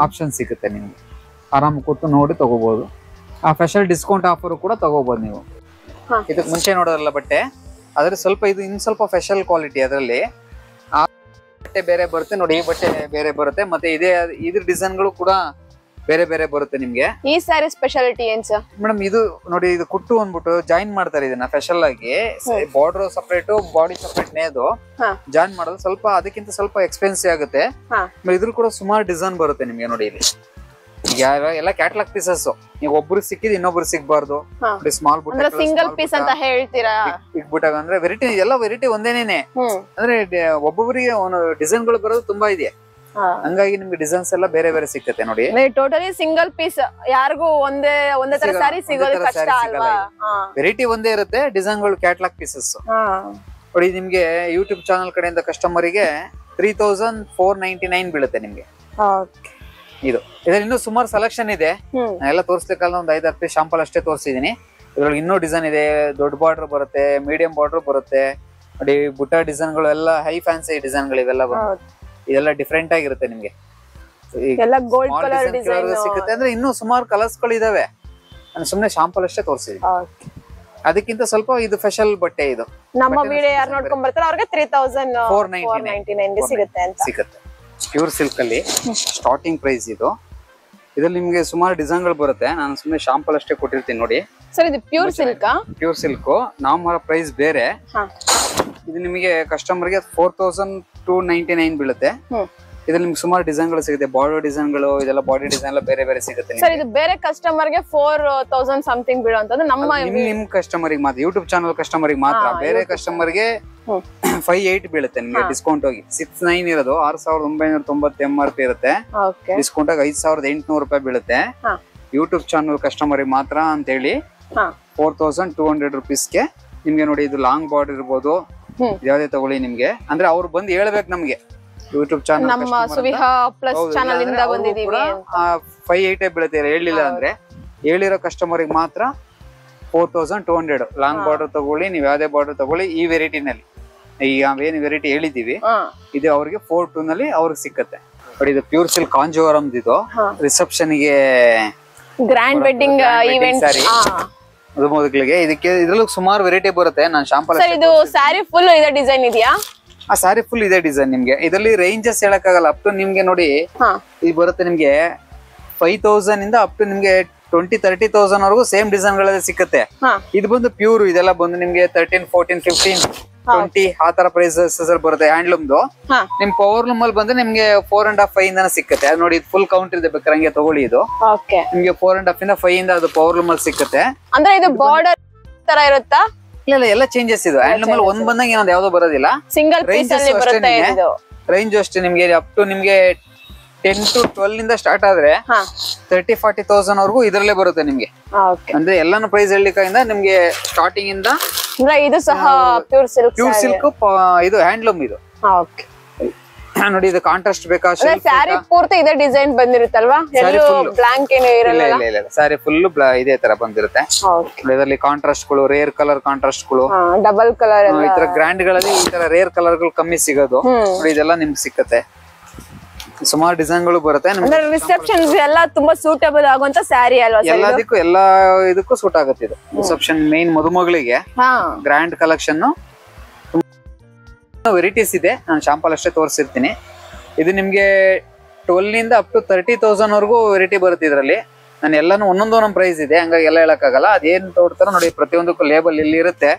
ಆಪ್ಷನ್ ಸಿಗುತ್ತೆ ನಿಮ್ಗೆ. ಆರಾಮ್ ಕೂತು ನೋಡಿ ತಗೋಬಹುದು. ಆ ಸ್ಪೆಷಲ್ ಡಿಸ್ಕೌಂಟ್ ಆಫರ್ ಕೂಡ ತಗೋಬಹುದು ನೀವು. ಇದಕ್ಕೆ ಮುಂಚೆ ನೋಡೋದಲ್ಲ ಬಟ್ಟೆ, ಆದ್ರೆ ಸ್ವಲ್ಪ ಇದು ಇನ್ ಸ್ವಲ್ಪ ಸ್ಪೆಷಲ್ ಕ್ವಾಲಿಟಿ. ಅದರಲ್ಲಿ ಆ ಬಟ್ಟೆ ಬೇರೆ ಬರುತ್ತೆ ನೋಡಿ, ಈ ಬಟ್ಟೆ ಬೇರೆ ಬರುತ್ತೆ. ಮತ್ತೆ ಇದ್ರ ಡಿಸೈನ್ಗಳು ಕೂಡ ಬೇರೆ ಬೇರೆ ಬರುತ್ತೆ ನಿಮ್ಗೆ. ಈ ಸ್ಯಾರಿ ಸ್ಪೆಷಾಲಿಟಿ ಏನ್ ಸರ್? ಮೇಡಮ್ ಇದು ನೋಡಿ, ಇದು ಕುಟ್ಟು ಅಂದ್ಬಿಟ್ಟು ಜಾಯಿನ್ ಮಾಡ್ತಾರೆ ಇದನ್ನ ಸ್ಪೆಷಲ್ ಆಗಿ. ಬಾರ್ಡರ್ ಸಪರೇಟ್, ಬಾಡಿ ಸಪರೇಟ್ ನೇದು ಜಾಯಿನ್ ಮಾಡೋದು ಸ್ವಲ್ಪ ಅದಕ್ಕಿಂತ ಸ್ವಲ್ಪ ಎಕ್ಸ್ಪೆನ್ಸಿವ್ ಆಗುತ್ತೆ. ಇದ್ರ ಕೂಡ ಸುಮಾರು ಡಿಸೈನ್ ಬರುತ್ತೆ ನಿಮ್ಗೆ ನೋಡಿ. ಇಲ್ಲಿ ಎಲ್ಲ ಕ್ಯಾಟಲಾಗ್ ಪೀಸಸ್. ಈಗ ಒಬ್ರಿಗೆ ಸಿಕ್ಕಿದ್ ಇನ್ನೊಬ್ರು ಸಿಗ್ಬಾರ್ದು. ಸ್ಮಾಲ್ ಬುಟ್ಟ ಸಿಂಗಲ್ ಪೀಸ್ ಅಂತ ಹೇಳ್ತೀರಾ? ಬಿಗ್ ಬುಟ್ಟ ಅಂದ್ರೆ ವೆರೈಟಿ ಎಲ್ಲ ವೆರೈಟಿ ಒಂದೇನೇನೆ. ಅಂದ್ರೆ ಒಬ್ಬೊಬ್ಬರಿಗೆ ಡಿಸೈನ್ ಗಳು ಬರೋದು ತುಂಬಾ ಇದೆ. ಹಂಗಾಗಿ ನಿಮ್ಗೆ ಡಿಸೈನ್ಸ್ ಎಲ್ಲ ಬೇರೆ ಬೇರೆ ಸಿಕ್ಕತ್ತೆ ನೋಡಿ. ಟೋಟಲಿ ಸಿಂಗಲ್ ಪೀಸ್ ಯಾರಿಗೂ ಒಂದೇ ತರ ಸ್ಯಾರಿ ಸಿಗೋದು ಕಷ್ಟ ಅಲ್ವಾ? ವೆರೈಟಿ ಒಂದೇ ಇರುತ್ತೆ, ಡಿಸೈನ್ ಗಳು ಕ್ಯಾಟಲಾಗ್ ಪೀಸಸ್ ನೋಡಿ. ನಿಮ್ಗೆ ಯೂಟ್ಯೂಬ್ ಚಾನಲ್ ಕಡೆಯಿಂದ ಕಸ್ಟಮರಿಗೆ 3499 ಬೀಳುತ್ತೆ ನಿಮ್ಗೆ. ಇದ್ರಲ್ಲಿ ಇನ್ನೂ ಸುಮಾರು ಸೆಲೆಕ್ಷನ್ ಇದೆ. ಎಲ್ಲ ತೋರಿಸ್ಲಿಕ್ಕಲ್ಲ, ಒಂದು 5-10 ಪೀಸ್ ಶಾಂಪಲ್ ಅಷ್ಟೇ ತೋರಿಸಿದೀನಿ. ಇದ್ರಲ್ಲಿ ಇನ್ನೂ ಡಿಸೈನ್ ಇದೆ. ದೊಡ್ಡ ಬಾರ್ಡರ್ ಬರುತ್ತೆ, ಮೀಡಿಯಂ ಬಾರ್ಡರ್ ಬರುತ್ತೆ ನೋಡಿ. ಬುಟ್ಟ ಡಿಸೈನ್ ಗಳು ಎಲ್ಲ ಹೈ ಫ್ಯಾನ್ಸಿ ಡಿಸೈನ್ ಗಳು ಇವೆಲ್ಲ ಇದೆಲ್ಲ ಡಿಫ್ರೆಂಟ್ ಆಗಿರುತ್ತೆ ನಿಮ್ಗೆ. ಸಿಗುತ್ತೆ ಅಂದ್ರೆ ಇನ್ನೂ ಸುಮಾರು ಕಲರ್ಸ್ ಗಳು ಇದಾವೆ. ನಾನು ಸುಮ್ನೆ ಶಾಂಪಲ್ ಅಷ್ಟೇ ತೋರಿಸಿದೀನಿ. ಅದಕ್ಕಿಂತ ಸ್ವಲ್ಪ ಇದು ಸ್ಪೆಷಲ್ ಬಟ್ಟೆ. ಇದು ನಮ್ಮ ವಿಡಿಯೋ ಯಾರು ನೋಡ್ಕೊಂಡ್ ಬರ್ತಾರೆ ಅವ್ರಿಗೆ 3499 ಸಿಗುತ್ತೆ ಅಂತ ಸಿಗುತ್ತೆ. ಪ್ಯೂರ್ ಸಿಲ್ಕ್ ಅಲ್ಲಿ ಸ್ಟಾರ್ಟಿಂಗ್ ಪ್ರೈಸ್ ಇದು. ಇದ್ರಲ್ಲಿ ನಿಮ್ಗೆ ಸುಮಾರು ಡಿಸೈನ್ ಗಳು ಬರುತ್ತೆ. ನಾನು ಸುಮ್ಮನೆ ಶಾಂಪಲ್ ಅಷ್ಟೇ ಕೊಟ್ಟಿರ್ತೀನಿ ನೋಡಿ. ಸರ್ ಇದು ಪ್ಯೂರ್ ಸಿಲ್ಕ್? ಪ್ಯೂರ್ ಸಿಲ್ಕ್ ನಮ್ಮ ಪ್ರೈಸ್ ಬೇರೆ. ಇದು ನಿಮಗೆ ಕಸ್ಟಮರ್ಗೆ 4299 ಬೀಳುತ್ತೆ. ಇದ್ರಲ್ಲಿ ನಿಮ್ಗೆ ಸುಮಾರು ಡಿಸೈನ್ ಗಳು ಸಿಗುತ್ತೆ. ಬಾರ್ಡರ್ ಡಿಸೈನ್ ಗಳು ಇದೆಲ್ಲ ಬಾಡಿ ಡಿಸೈನ್ ಎಲ್ಲ ಬೇರೆ ಬೇರೆ ಸಿಗುತ್ತೆ. ಸರ್ ಇದು ಬೇರೆ ಕಸ್ಟಮರ್ ಗೆ 4000 ಸಮಥಿಂಗ್ ಬೀಳುವಂತದ್ದು ನಿಮ್ ಕಸ್ಟಮರ್ ಮಾತ್ರ, ಯೂಟ್ಯೂಬ್ ಚಾನಲ್ ಕಸ್ಟಮರ್ ಮಾತ್ರ. ಬೇರೆ ಕಸ್ಟಮರ್ ಗೆ 58 ಬೀಳುತ್ತೆ ನಿಮ್ಗೆ ಡಿಸ್ಕೌಂಟ್ ಹೋಗಿ. 69 ಇರೋದು 6990 MRP ಇರುತ್ತೆ. ಡಿಸ್ಕೌಂಟ್ ಆಗಿ 5800 ರೂಪಾಯಿ ಬೀಳುತ್ತೆ. ಯೂಟ್ಯೂಬ್ ಚಾನಲ್ ಕಸ್ಟಮರ್ ಮಾತ್ರ ಅಂತ ಹೇಳಿ 4200 ರುಪೀಸ್ಗೆ ನಿಮ್ಗೆ ನೋಡಿ. ಇದು ಲಾಂಗ್ ಬಾರ್ಡರ್ ಇರ್ಬೋದು, ಯಾವ್ದೇ ತಗೊಳ್ಳಿ ನಿಮ್ಗೆ. ಅಂದ್ರೆ ಅವ್ರು ಬಂದು ಹೇಳ್ಬೇಕು ನಮ್ಗೆ ಯೂಟ್ಯೂಬ್ ಚಾನಲ್ ನಮ್ಮ ಸುವಿಹಾ ಪ್ಲಸ್ ಚಾನಲ್ ಇಂದ ಬಂದಿದೀವಿ 58 ಬೀಳುತ್ತೆ. ಹೇಳಿಲ್ಲ ಅಂದ್ರೆ ಹೇಳಿರೋ ಕಸ್ಟಮರ್ ಮಾತ್ರ 4200. ಲಾಂಗ್ ಬಾರ್ಡರ್ ತಗೊಳ್ಳಿ, ನೀವ್ ಯಾವ್ದೇ ಬಾರ್ಡರ್ ತಗೊಳ್ಳಿ ಈ ವೆರೈಟಿನಲ್ಲಿ. ಈಗ ಏನ್ ವೆರೈಟಿ ಹೇಳಿದೀವಿ ಇದು ಅವ್ರಿಗೆ 42 ನಲ್ಲಿ ಅವ್ರಿಗೆ ಸಿಕ್ಕತ್ತೆ ನೋಡಿ. ಇದು ಪ್ಯೂರ್ ಸಿಲ್ಕ್ ಕಾಂಜೀವರಂ. ಇದು ರಿಸೆಪ್ಷನ್ ಗೆ ಗ್ರ್ಯಾಂಡ್ ವೆಡ್ಡಿಂಗ್ ಈವೆಂಟ್ ಮದುಮಗಳಿಗೆ ಇದಕ್ಕೆ ಇದ್ರಲ್ಲೂ ಸುಮಾರು ವೆರೈಟಿ ಬರುತ್ತೆ. ನಾನು ಶಾಂಪಲ್ ಇದು ಸ್ಯಾರಿ ಫುಲ್ ಇದೆ ಡಿಸೈನ್ ಇದೆಯಾ? ಆ ಸ್ಯಾರಿ ಫುಲ್ ಇದೆ ಡಿಸೈನ್ ನಿಮ್ಗೆ. ಇದರಲ್ಲಿ ರೇಂಜಸ್ ಹೇಳಕ್ ಆಗಲ್ಲ. ಅಪ್ ಟು ನಿಮ್ಗೆ ನೋಡಿ ಇದು ಬರುತ್ತೆ ನಿಮ್ಗೆ 5000 ಇಂದ ಅಪ್ ಟು ನಿಮ್ಗೆ 20-30,000 ವರೆಗೂ ಸೇಮ್ ಡಿಸೈನ್ ಗಳಲ್ಲಿ ಸಿಕ್ಕತ್ತೆ. ಇದು ಬಂದು ಪ್ಯೂರ್, ಇದೆಲ್ಲ ಬಂದು ನಿಮ್ಗೆ 13, 14, 15, 20 ಆ ತರ ಪ್ರೈಸಸ್ ಬರುತ್ತೆ ಹ್ಯಾಂಡ್ಲೂಮ್ದು. ನಿಮ್ ಪವರ್ ಲೂಮ್ ಅಲ್ಲಿ ಬಂದ್ರೆ ನಿಮ್ಗೆ 4.5, 5 ಇಂದ ಸಿಕ್ಕತ್ತೆ. ಅದು ನೋಡಿ ಫುಲ್ ಕೌಂಟ್ ಇದೆ, ಬೇಕಾದ್ರೆ ಹಂಗೆ ತಗೊಳ್ಳಿ. ಇದು ನಿಮ್ಗೆ 4.5 ಇಂದ 5 ಇಂದ ಅದು ಪವರ್ ಲೂಮ್ ಅಲ್ಲಿ ಸಿಕ್ಕತ್ತೆ. ಅಂದ್ರೆ ಇದು ಬಾರ್ಡರ್ ತರ ಇರುತ್ತಾ? ಇಲ್ಲ ಎಲ್ಲ ಚೇಂಜಸ್ ಇದು ಹ್ಯಾಂಡ್ಲೂಮ್ ಅಲ್ಲಿ ಒಂದ್ ಬಂದಾಗ ಇನ್ನೊಂದು ಯಾವ್ದೋ ಬರೋದಿಲ್ಲ. ಸಿಂಗಲ್ ಪೀಸ್ ಅಲ್ಲಿ ಬರುತ್ತೆ ಇದು. ರೇಂಜ್ ಅಷ್ಟೇ ನಿಮ್ಗೆ ಅಪ್ ಟು ನಿಮ್ಗೆ 10 to 12 ಇಂದ ಸ್ಟಾರ್ಟ್ ಆದ್ರೆ 30-40,000 ವರೆಗೂ ಇದರಲ್ಲೇ ಬರುತ್ತೆ ನಿಮ್ಗೆ. ಅಂದ್ರೆ ಎಲ್ಲಾನು ಪ್ರೈಸ್ ಹೇಳಿಕೆಯಿಂದ ನಿಮ್ಗೆ ಸ್ಟಾರ್ಟಿಂಗ್ ಇಂದ ಇದು ಸಹ ಪ್ಯೂರ್ ಸಿಲ್ಕ್ ಇದು ಹ್ಯಾಂಡ್ಲೂಮ್ ಇದು. ನೋಡಿ ಇದು ಕಾಂಟ್ರಾಸ್ಟ್ ಬೇಕಾ? ಸ್ಯಾರಿ ಪೂರ್ತಿ ಇದೇ ಡಿಸೈನ್ ಬಂದಿರುತ್ತಲ್ವಾ? ಬ್ಲಾಂಕ್ ಏನು ಇರಲ್ಲ. ಸ್ಯಾರಿ ಫುಲ್ ಇದೇ ತರ ಬಂದಿರುತ್ತೆ. ಇದರಲ್ಲಿ ಕಾಂಟ್ರಾಸ್ಟ್ ಗಳು, ರೇರ್ ಕಲರ್ ಕಾಂಟ್ರಾಸ್ಟ್ ಗಳು, ಡಬಲ್ ಕಲರ್, ಈ ತರ ಗ್ರ್ಯಾಂಡ್ ಗಳಲ್ಲಿ ಈ ತರ ರೇರ್ ಕಲರ್ ಗಳು ಕಮ್ಮಿ ಸಿಗೋದು. ನೋಡಿ ಇದೆಲ್ಲ ನಿಮ್ಗೆ ಸಿಕ್ಕತ್ತೆ. ಸುಮಾರು ಡಿಸೈನ್ ಗಳು ಬರುತ್ತೆ. ರಿಸೆಪ್ಷನ್ ಎಲ್ಲ ತುಂಬಾ ಸೂಟಬಲ್ ಆಗುವಂತ ಸ್ಯಾರಿ ಅಲ್ವಾ? ಎಲ್ಲದಕ್ಕೂ ಎಲ್ಲ ಇದಕ್ಕೂ ಸೂಟ್ ಆಗುತ್ತೆ ಇದು. ರಿಸೆಪ್ಷನ್ ಮೇನ್ ಮದುಮಗಳಿಗೆ ಗ್ರ್ಯಾಂಡ್ ಕಲೆಕ್ಷನ್ ವೆರೈಟೀಸ್ ಇದೆ. ನಾನು ಶಾಂಪಲ್ ಅಷ್ಟೇ ತೋರಿಸಿರ್ತೀನಿ. ಇದು ನಿಮ್ಗೆ 12 ಇಂದ ಅಪ್ ಟು 30,000 ವರೆಗೂ ವೆರೈಟಿ ಬರುತ್ತೆ ಇದರಲ್ಲಿ. ನಾನು ಎಲ್ಲಾನು ಒಂದೊಂದು ಪ್ರೈಸ್ ಇದೆ, ಹಂಗಾಗಿ ಎಲ್ಲ ಹೇಳಕ್ಕಾಗಲ್ಲ. ಅದೇನ್ ತೋಡ್ತಾರೋ ನೋಡಿ, ಪ್ರತಿಯೊಂದಕ್ಕೂ ಲೇಬಲ್ ಇಲ್ಲಿ ಇರುತ್ತೆ.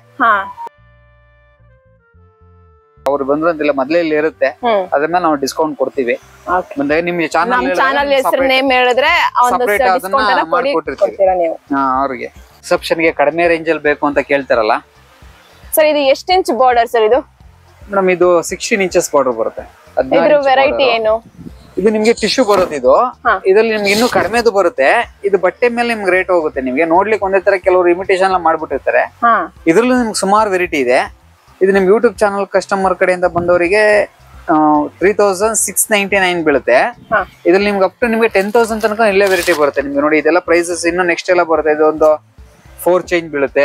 ಅವ್ರು ಬಂದ್ರಂತಿಲ್ಲ, ಮೊದ್ಲೇ ಇಲ್ಲಿ ಇರುತ್ತೆ. ಅದ್ರ ಮೇಲೆ ನಾವು ಡಿಸ್ಕೌಂಟ್ ಕೊಡ್ತೀವಿ. ಬಂದಾಗ ನಿಮ್ಗೆ ಚಾನಲ್ ಹೆಸರು ನೇಮ್ ಹೇಳಿದ್ರೆ ಅವ್ರಿಗೆ ರಿಸೆಪ್ಷನ್ ಗೆ ಕಡಿಮೆ ರೇಂಜ್ ಅಲ್ಲಿ ಬೇಕು ಅಂತ ಕೇಳ್ತಾರಲ್ಲ ಸರ್. ಇದು ಎಷ್ಟು ಇಂಚ್ ಬಾರ್ಡರ್ ಸರ್ ಇದು? ಮೇಡಮ್ ಇದು 16 ಇಂಚಸ್ ಬಾರ್ಡರ್ ಬರುತ್ತೆ. ಇದ್ರ ವೆರೈಟಿ ಏನು? ಇದು ನಿಮ್ಗೆ ಟಿಶ್ಯೂ ಬರುತ್ತೆ. ಇದು ಇದ್ರಲ್ಲಿ ನಿಮ್ಗೆ ಇನ್ನೂ ಕಡಿಮೆದು ಬರುತ್ತೆ. ಇದು ಬಟ್ಟೆ ಮೇಲೆ ನಿಮ್ಗೆ ರೇಟ್ ಹೋಗುತ್ತೆ. ನಿಮ್ಗೆ ನೋಡ್ಲಿಕ್ಕೆ ಒಂದೇ ತರ ಕೆಲವರು ಇಮಿಟೇಷನ್ ಎಲ್ಲ ಮಾಡ್ಬಿಟ್ಟಿರ್ತಾರೆ. ಇದ್ರಲ್ಲೂ ನಿಮ್ಗೆ ಸುಮಾರು ವೆರೈಟಿ ಇದೆ. ಇದು ನಿಮ್ ಯೂಟ್ಯೂಬ್ ಚಾನಲ್ ಕಸ್ಟಮರ್ ಕಡೆಯಿಂದ ಬಂದವರಿಗೆ 3,699 ಬೀಳುತ್ತೆ. ಇದ್ರಲ್ಲಿ ನಿಮ್ಗೆ ಅಪ್ ಟು ನಿಮ್ಗೆ 10,000 ತನಕ ಇಲ್ಲೇ ವೆರೈಟಿ ಬರುತ್ತೆ ನಿಮ್ಗೆ. ನೋಡಿ ಇದೆಲ್ಲ ಪ್ರೈಸಸ್ ಇನ್ನು ನೆಕ್ಸ್ಟ್ ಎಲ್ಲ ಬರುತ್ತೆ. ಇದೊಂದು 4 ಚೇಂಜ್ ಬೀಳುತ್ತೆ,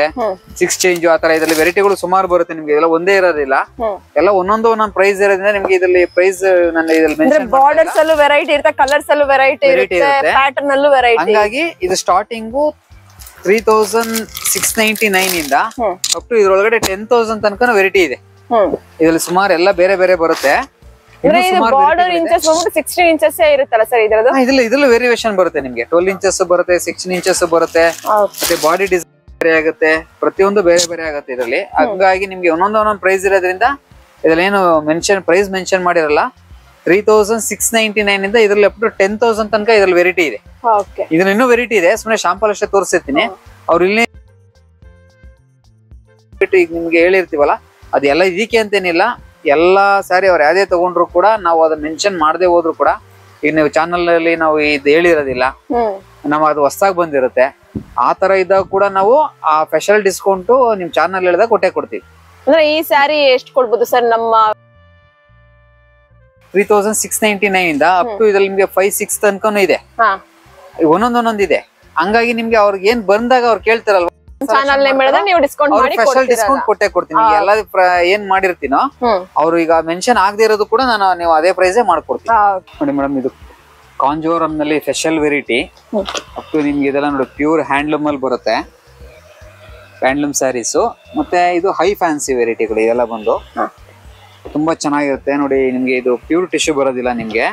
6 ಚೇಂಜ್ ಆ ತರ. ಇದರಲ್ಲಿ ವೆರೈಟಿಗಳು ಸುಮಾರು ಬರುತ್ತೆ ನಿಮ್ಗೆ. ಇದೆಲ್ಲ ಒಂದೇ ಇರೋದಿಲ್ಲ, ಎಲ್ಲ ಒಂದೊಂದು ಪ್ರೈಸ್ ಇರೋದ್ರಿಂದ ನಿಮ್ಗೆ ಇದರಲ್ಲಿ ಪ್ರೈಸ್ ನನ್ನ ಇದ್ರಲ್ಲಿ ಬಾರ್ಡರ್ಸ್ ಅಲ್ಲೂ ವೆರೈಟಿ ಇರುತ್ತೆ, ಕಲರ್ಸ್ ಅಲ್ಲೂ ವೆರೈಟಿ ಇರುತ್ತೆ, ಪ್ಯಾಟರ್ನ್ ಅಲ್ಲೂ ವೆರೈಟಿ. ಹಂಗಾಗಿ ಇದು ಸ್ಟಾರ್ಟಿಂಗು 3,699 ಇಂದ ಅಪ್ ಟು ಇದ್ರೊಳಗಡೆ 10,000 ತನಕ ವೆರೈಟಿ ಇದೆ. ಇದ್ರಲ್ಲಿ ಸುಮಾರು ಎಲ್ಲ ಬೇರೆ ಬೇರೆ ಬರುತ್ತೆ. ಬಾರ್ಡರ್ ಇಂಚಸ್ 16 ಇಂಚಸ್ ಇರುತ್ತಲ್ಲ ಸರ್ ಇದ್ರದ್ದು? ಇದ್ರಲ್ಲೂ ವೇರಿಯೇಷನ್ ಬರುತ್ತೆ ನಿಮ್ಗೆ. 12 ಇಂಚಸ್ ಬರುತ್ತೆ, 16 ಇಂಚಸ್ ಬರುತ್ತೆ, ಮತ್ತೆ ಬಾಡಿ ಡಿಸೈನ್ ಬೇರೆ ಆಗುತ್ತೆ. ಪ್ರತಿಯೊಂದು ಬೇರೆ ಬೇರೆ ಆಗುತ್ತೆ ಇದರಲ್ಲಿ. ಹಂಗಾಗಿ ನಿಮ್ಗೆ ಒಂದೊಂದು ಪ್ರೈಸ್ ಇರೋದ್ರಿಂದ ಇದ್ರಲ್ಲಿ ಏನು ಪ್ರೈಸ್ ಮೆನ್ಷನ್ ಮಾಡಿರಲ್ಲ. 3,699 ಇಂದ ಇದ್ರಲ್ಲಿ ಅಪ್ ಟು 10,000 ತನಕ ಇದ್ರಲ್ಲಿ ವೆರೈಟಿ ಇದೆ. ಇದ್ರಲ್ಲಿ ಇನ್ನೂ ವೆರೈಟಿ ಇದೆ. ಸುಮ್ಮನೆ ಶಾಂಪಲ್ ಅಷ್ಟೇ ತೋರಿಸಿರ್ತೀನಿ. ಅವ್ರು ಇಲ್ಲಿ ಈಗ ನಿಮ್ಗೆ ಹೇಳಿರ್ತೀವಲ್ಲ, ಅದೆಲ್ಲ ಇದಕ್ಕೆ ಅಂತೇನಿಲ್ಲ. ಎಲ್ಲಾ ಸಾರಿ ಅವ್ರು ಯಾವ್ದೇ ತಗೊಂಡ್ರು ಕೂಡ ನಾವು ಅದನ್ನ ಮೆನ್ಷನ್ ಮಾಡದೆ ಹೋದ್ರು ಕೂಡ, ಈಗ ನೀವು ಚಾನಲ್ ಅಲ್ಲಿ ನಾವು ಇದು ಹೇಳಿರೋದಿಲ್ಲ, ನಾವು ಅದು ಹೊಸದಾಗಿ ಬಂದಿರುತ್ತೆ. ಆ ತರ ಇದ್ದಾಗ ಕೂಡ ನಾವು ಆ ಸ್ಪೆಷಲ್ ಡಿಸ್ಕೌಂಟ್ ನಿಮ್ ಚಾನಲ್ ಹೇಳಿದಾಗ ಕೊಟ್ಟೆ ಕೊಡ್ತೀವಿ. ಅಂದ್ರೆ ಈ ಸ್ಯಾರಿ ಎಷ್ಟು ಕೊಡ್ಬೋದು ಸರ್? ನಮ್ಮ 3,699 ಇಂದ ಅಪ್ ಟು ಇದ್ರಲ್ಲಿ ನಿಮ್ಗೆ 5-6 ತನಕನೂ ಇದೆ. ಒಂದೊಂದಿದೆ. ಹಂಗಾಗಿ ನಿಮ್ಗೆ ಅವ್ರಿಗೆ ಏನ್ ಬಂದಾಗ ಅವ್ರು ಕೇಳ್ತಾರಲ್ವಾ, ಚಾನಲ್ ನೇಮ್ ಹೇಳಿದ್ರೆ ನೀವು ಡಿಸ್ಕೌಂಟ್ ಮಾಡಿ ಸ್ಪೆಷಲ್ ಡಿಸ್ಕೌಂಟ್ ಕೊಟ್ಟೆ ಕೊಡ್ತೀನಿ. ಎಲ್ಲ ಏನ್ ಮಾಡಿರ್ತೀನೋ ಅವ್ರು ಈಗ ಮೆನ್ಷನ್ ಆಗದೆ ಇರೋದು ಕೂಡ ನಾನು ನೀವು ಅದೇ ಪ್ರೈಸ್ ಮಾಡ್ಕೊಡ್ತೀನಿ. ನೋಡಿ ಮೇಡಮ್, ಇದು ಕಾಂಜೋರಂ ನಲ್ಲಿ ಸ್ಪೆಷಲ್ ವೆರೈಟಿ. ಅಪ್ ಟು ನಿಮ್ಗೆ ಇದೆಲ್ಲ ನೋಡಿ ಪ್ಯೂರ್ ಹ್ಯಾಂಡ್ಲೂಮ್ ಅಲ್ಲಿ ಬರುತ್ತೆ. ಹ್ಯಾಂಡ್ಲೂಮ್ ಸ್ಯಾರೀಸ್. ಮತ್ತೆ ಇದು ಹೈ ಫ್ಯಾನ್ಸಿ ವೆರೈಟಿಗಳು ಇದೆಲ್ಲ ಬಂದು ತುಂಬಾ ಚೆನ್ನಾಗಿರುತ್ತೆ. ನೋಡಿ ನಿಮ್ಗೆ ಇದು ಪ್ಯೂರ್ ಟಿಶ್ಯೂ ಬರೋದಿಲ್ಲ ನಿಮ್ಗೆ.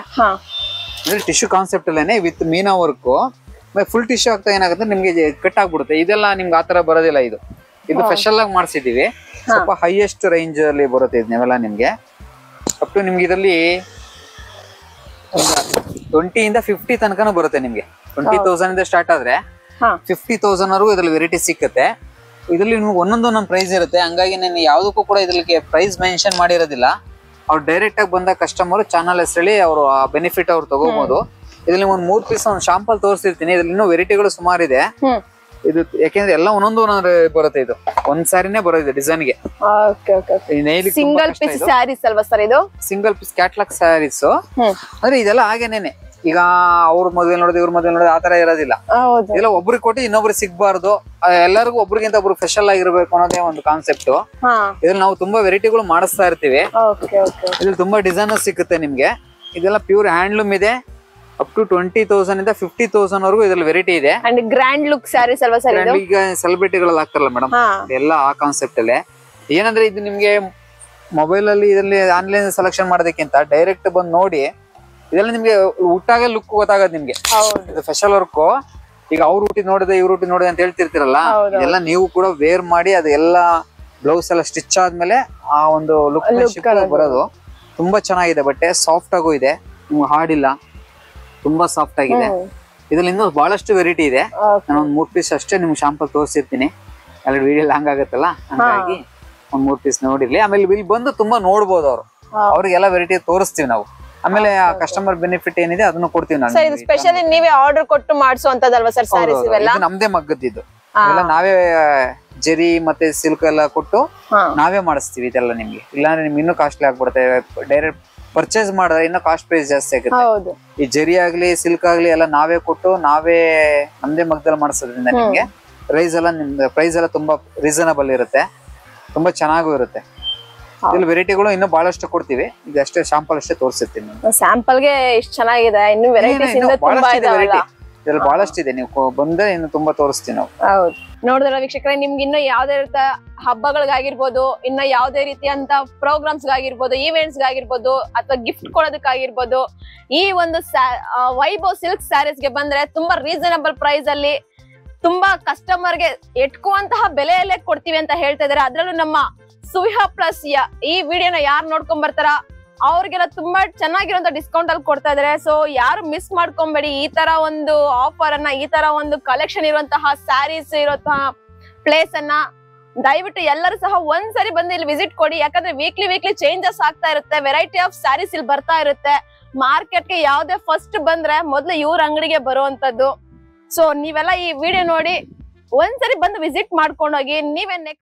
ಅಂದ್ರೆ ಟಿಶ್ಯೂ ಕಾನ್ಸೆಪ್ಟ್ ಅಲ್ಲೇನೆ with meena work. Full tissue ಆಗ್ತಾ ಏನಾಗುತ್ತೆ ನಿಮ್ಗೆ ಕಟ್ ಆಗ್ಬಿಡುತ್ತೆ. ಇದೆಲ್ಲ ನಿಮ್ಗೆ ಆತರ ಬರೋದಿಲ್ಲ. ಇದು ಸ್ಪೆಷಲ್ ಆಗಿ ಮಾಡ್ಸಿದೀವಿ. ಸ್ವಲ್ಪ ಹೈಯೆಸ್ಟ್ ರೇಂಜ್ ಅಲ್ಲಿ ಬರುತ್ತೆ ಇದನ್ನೆಲ್ಲ ನಿಮ್ಗೆ. ಅಪ್ ಟು ನಿಮ್ಗೆ ಇದರಲ್ಲಿ 20 ಇಂದ 50 ತನಕನೂ ಬರುತ್ತೆ ನಿಮ್ಗೆ. 20,000 ಇಂದ ಸ್ಟಾರ್ಟ್ ಆದ್ರೆ 50,000 ವರೆಗೂ ಇದ್ರಲ್ಲಿ ವೆರೈಟಿ ಸಿಕ್ಕತ್ತೆ. ಇದ್ರಲ್ಲಿ ನಿಮ್ಗೆ ಒಂದೊಂದು ಪ್ರೈಸ್ ಇರುತ್ತೆ. ಹಂಗಾಗಿ ನಾನು ಯಾವ್ದಕ್ಕೂ ಕೂಡ ಇದ್ರಲ್ಲಿ ಪ್ರೈಸ್ ಮೆನ್ಷನ್ ಮಾಡಿರೋದಿಲ್ಲ. ಅವ್ರು ಡೈರೆಕ್ಟ್ ಆಗಿ ಬಂದ ಕಸ್ಟಮರ್ ಚಾನಲ್ ಹೆಸರಲ್ಲಿ ಅವರು ಆ ಬೆನಿಫಿಟ್ ಅವ್ರು ತಗೋಬಹುದು. ಇದ್ರಲ್ಲಿ ಒಂದು 3 ಪೀಸ್ ಒಂದು ಶಾಂಪಲ್ ತೋರಿಸಿರ್ತೀನಿ. ಇದ್ರಲ್ಲಿ ಇನ್ನೂ ವೆರೈಟಿಗಳು ಸುಮಾರು ಇದೆ. ಇದು ಯಾಕೆಂದ್ರೆ ಎಲ್ಲ ಒಂದೊಂದು ಬರುತ್ತೆ. ಇದು ಒಂದ್ ಸ್ಯಾರಿನೇ ಬರೋದು ಡಿಸೈನ್ ಗೆ. ಸಿಂಗಲ್ ಪೀಸ್ ಸ್ಯಾರೀಸ್ ಅಲ್ವಾ ಸರ್ ಇದು? Single piece catalogue sarees. ಅಂದ್ರೆ ಇದೆಲ್ಲ ಹಾಗೇನೇನೆ. ಈಗ ಅವ್ರ ಮದುವೆ ನೋಡೋದು ಇವ್ರ ಮದುವೆ ನೋಡೋದು ಆತರ ಇರೋದಿಲ್ಲ. ಇದೆಲ್ಲ ಒಬ್ರಿಗೆ ಕೊಟ್ಟು ಇನ್ನೊಬ್ರಿಗೆ ಸಿಗ್ಬಾರ್ದು, ಎಲ್ಲರಿಗೂ ಒಬ್ರಿಗಿಂತ ಒಬ್ರು ಸ್ಪೆಷಲ್ ಆಗಿರ್ಬೇಕು ಅನ್ನೋದೇ ಒಂದು ಕಾನ್ಸೆಪ್ಟ್. ಇದ್ರಲ್ಲಿ ನಾವು ತುಂಬಾ ವೆರೈಟಿಗಳು ಮಾಡಿಸ್ತಾ ಇರ್ತೀವಿ. ಇದ್ರಲ್ಲಿ ತುಂಬಾ ಡಿಸೈನ್ ಸಿಗುತ್ತೆ ನಿಮ್ಗೆ. ಇದೆಲ್ಲ ಪ್ಯೂರ್ ಹ್ಯಾಂಡ್ಲೂಮ್ ಇದೆ. ಅಪ್ ಟು 20,000 ಇಂದ 50,000 ವರೆಗೂ ಇದ್ರಲ್ಲಿ ವೆರೈಟಿ ಇದೆ. ಗ್ರ್ಯಾಂಡ್ ಲುಕ್ ಸ್ಯಾರೀಸ್ ಅಲ್ವಾ ಸರ್? ಈಗ ಸೆಲೆಬ್ರಿಟಿಗಳಲ್ಲಿ ಹಾಕ್ತಾರಲ್ಲ ಮೇಡಮ್, ಎಲ್ಲ ಆ ಕಾನ್ಸೆಪ್ಟ್ ಅಲ್ಲೇ. ಏನಂದ್ರೆ ಇದು ನಿಮ್ಗೆ ಮೊಬೈಲ್ ಅಲ್ಲಿ ಇದರಲ್ಲಿ ಆನ್ಲೈನ್ ಸೆಲೆಕ್ಷನ್ ಮಾಡೋದಕ್ಕಿಂತ ಡೈರೆಕ್ಟ್ ಬಂದು ನೋಡಿ ಇದೆಲ್ಲ ನಿಮ್ಗೆ ಹುಟ್ಟಾಗ ಲುಕ್ ಗೊತ್ತಾಗದ್ ನಿಮ್ಗೆ. ಇದು ಸ್ಪೆಷಲ್ ವರ್ಕ್ ಈಗ ಅವ್ರ ಊಟಿ ನೋಡಿದೆ ಇವ್ರ ಊಟಿ ನೋಡಿದೆ ಅಂತ ಹೇಳ್ತಿರ್ತೀರಲ್ಲ, ಹೌದು. ಇದೆಲ್ಲ ನೀವು ಕೂಡ ವೇರ್ ಮಾಡಿ ಅದೆಲ್ಲ ಬ್ಲೌಸ್ ಎಲ್ಲ ಸ್ಟಿಚ್ ಆದ್ಮೇಲೆ ಆ ಒಂದು ಲುಕ್ ಬರೋದು ತುಂಬಾ ಚೆನ್ನಾಗಿದೆ. ಬಟ್ಟೆ ಸಾಫ್ಟ್ ಆಗೂ ಇದೆ, ನಿಮ್ಗೆ ಹಾರ್ಡ್ ಇಲ್ಲ, ತುಂಬಾ ಸಾಫ್ಟ್ ಆಗಿದೆ. ಇದ್ರಲ್ಲಿ ಇನ್ನೂ ಬಹಳಷ್ಟು ವೆರೈಟಿ ಇದೆ. ನಾನು ಒಂದ್ 3 ಪೀಸ್ ಅಷ್ಟೇ ನಿಮ್ಗೆ ಶಾಂಪಲ್ ತೋರಿಸಿರ್ತೀನಿ, ಅಲ್ಲಿ ವಿಡಿಯೋ ಲಾಂಗ್ ಆಗತ್ತಲ್ಲ, ಹಂಗಾಗಿ ಒಂದ್ 3 ಪೀಸ್ ನೋಡಿರ್ಲಿ. ಆಮೇಲೆ ಇಲ್ಲಿ ಬಂದು ತುಂಬಾ ನೋಡ್ಬೋದು ಅವ್ರು, ಅವ್ರಿಗೆಲ್ಲ ವೆರೈಟಿ ತೋರಿಸ್ತೀವಿ ನಾವು. ಆಮೇಲೆ ಆ ಕಸ್ಟಮರ್ ಬೆನಿಫಿಟ್ ಏನಿದೆ ಅದನ್ನು ಕೊಡ್ತೀವಿ ನಾವು. ಇದು ಸ್ಪೆಷಲಿ ನೀವೇ ಆರ್ಡರ್ ಕೊಟ್ಟು ಮಾಡಿಸುವಂತದಲ್ವಾ ಸರ್ ಸಾರೀಸ್ ಇವೆಲ್ಲ? ನಮ್ದೇ ಮಗ್ಗದ್ದು ಎಲ್ಲ ನಾವೇ ಜರಿ ಮತ್ತೆ ಸಿಲ್ಕ್ ಎಲ್ಲ ಕೊಟ್ಟು ನಾವೇ ಮಾಡಿಸ್ತೀವಿ ಇದೆಲ್ಲ ನಿಮ್ಗೆ. ಇಲ್ಲಾಂದ್ರೆ ನಿಮ್ಗೆ ಇನ್ನೂ ಕಾಸ್ಟ್ಲಿ ಆಗ್ಬಿಡುತ್ತೆ. ಡೈರೆಕ್ಟ್ ಪರ್ಚೇಸ್ ಮಾಡಿದ್ರೆ ಇನ್ನೂ ಕಾಸ್ಟ್ ಪ್ರೈಸ್ ಜಾಸ್ತಿ ಆಗುತ್ತೆ. ಈ ಜರಿ ಆಗ್ಲಿ ಸಿಲ್ಕ್ ಆಗ್ಲಿ ಎಲ್ಲ ನಾವೇ ಕೊಟ್ಟು ನಾವೇ ನಮ್ದೇ ಮಗ್ಗದಲ್ಲಿ ಮಾಡಿಸೋದ್ರಿಂದ ನಿಮ್ಗೆ ಪ್ರೈಸ್ ಎಲ್ಲ ತುಂಬಾ ರೀಸನಬಲ್ ಇರುತ್ತೆ, ತುಂಬಾ ಚೆನ್ನಾಗೂ ಇರುತ್ತೆ. ಇಲ್ಲಿ ವೆರೈಟಿಗಳು ಇನ್ನೂ ಬಹಳಷ್ಟು ಕೊಡ್ತೀವಿ. ಈಗ ಅಷ್ಟೇ ಶಾಂಪಲ್ ಅಷ್ಟೇ ತೋರಿಸಿರ್ತೀನಿ. ಸ್ಯಾಂಪಲ್ ಗೆ ಇಷ್ಟು ಚೆನ್ನಾಗಿದೆ, ಇನ್ನು ವೆರೈಟೀಸ್ ತುಂಬಾ ಇದಾವಲ್ಲ. ಇದ್ರಲ್ಲಿ ಬಹಳಷ್ಟು ಇದೆ, ನೀವು ಬಂದ್ರೆ ಇನ್ನು ತುಂಬಾ ತೋರಿಸ್ತೀವಿ ನಾವು. ಹೌದು, ನೋಡಿದ್ರ ವೀಕ್ಷಕರೇ, ನಿಮ್ಗೆ ಇನ್ನು ಯಾವ್ದೇ ರೀತಿಯ ಹಬ್ಬಗಳಿಗಾಗಿರ್ಬೋದು, ಇನ್ನ ಯಾವ್ದೇ ರೀತಿಯಂತ ಪ್ರೋಗ್ರಾಮ್ಸ್ ಗಾಗಿರ್ಬೋದು, ಈವೆಂಟ್ಸ್ ಗಾಗಿರ್ಬೋದು, ಅಥವಾ ಗಿಫ್ಟ್ ಕೊಡೋದಕ್ಕಾಗಿರ್ಬೋದು, ಈ ಒಂದು ವೈಭವ್ ಸಿಲ್ಕ್ ಸ್ಯಾರೀಸ್ ಗೆ ಬಂದ್ರೆ ತುಂಬಾ ರೀಸನಬಲ್ ಪ್ರೈಸ್ ಅಲ್ಲಿ ತುಂಬಾ ಕಸ್ಟಮರ್ ಗೆ ಎಟ್ಕುವಂತಹ ಬೆಲೆಯಲ್ಲೇ ಕೊಡ್ತೀವಿ ಅಂತ ಹೇಳ್ತಾ ಇದಾರೆ. ಅದ್ರಲ್ಲೂ ನಮ್ಮ ಸುವಿಹಾ ಪ್ಲಸ್ ಈ ವಿಡಿಯೋನ ಯಾರು ನೋಡ್ಕೊಂಡ್ ಬರ್ತಾರ ಅವ್ರಿಗೆಲ್ಲ ತುಂಬಾ ಚೆನ್ನಾಗಿರುವಂತ ಡಿಸ್ಕೌಂಟ್ ಅಲ್ಲಿ ಕೊಡ್ತಾ ಇದಾರೆ. ಸೊ ಯಾರು ಮಿಸ್ ಮಾಡ್ಕೊಂಬೇಡಿ ಈ ತರ ಒಂದು ಆಫರ್ ಅನ್ನ, ಈ ತರ ಒಂದು ಕಲೆಕ್ಷನ್ ಇರುವಂತಹ ಸ್ಯಾರೀಸ್ ಇರುವಂತಹ ಪ್ಲೇಸ್ ಅನ್ನ ದಯವಿಟ್ಟು ಎಲ್ಲರೂ ಸಹ ಒಂದ್ಸರಿ ಬಂದು ಇಲ್ಲಿ ವಿಸಿಟ್ ಕೊಡಿ. ಯಾಕಂದ್ರೆ ವೀಕ್ಲಿ ಚೇಂಜಸ್ ಆಗ್ತಾ ಇರುತ್ತೆ, ವೆರೈಟಿ ಆಫ್ ಸ್ಯಾರೀಸ್ ಇಲ್ಲಿ ಬರ್ತಾ ಇರುತ್ತೆ. ಮಾರ್ಕೆಟ್ಗೆ ಯಾವ್ದೇ ಫಸ್ಟ್ ಬಂದ್ರೆ ಮೊದ್ಲು ಇವ್ರ ಅಂಗಡಿಗೆ ಬರುವಂತದ್ದು. ಸೊ ನೀವೆಲ್ಲ ಈ ವಿಡಿಯೋ ನೋಡಿ ಒಂದ್ಸರಿ ಬಂದು ವಿಸಿಟ್ ಮಾಡ್ಕೊಂಡೋಗಿ. ನೀವೇ ನೆಕ್ಸ್ಟ್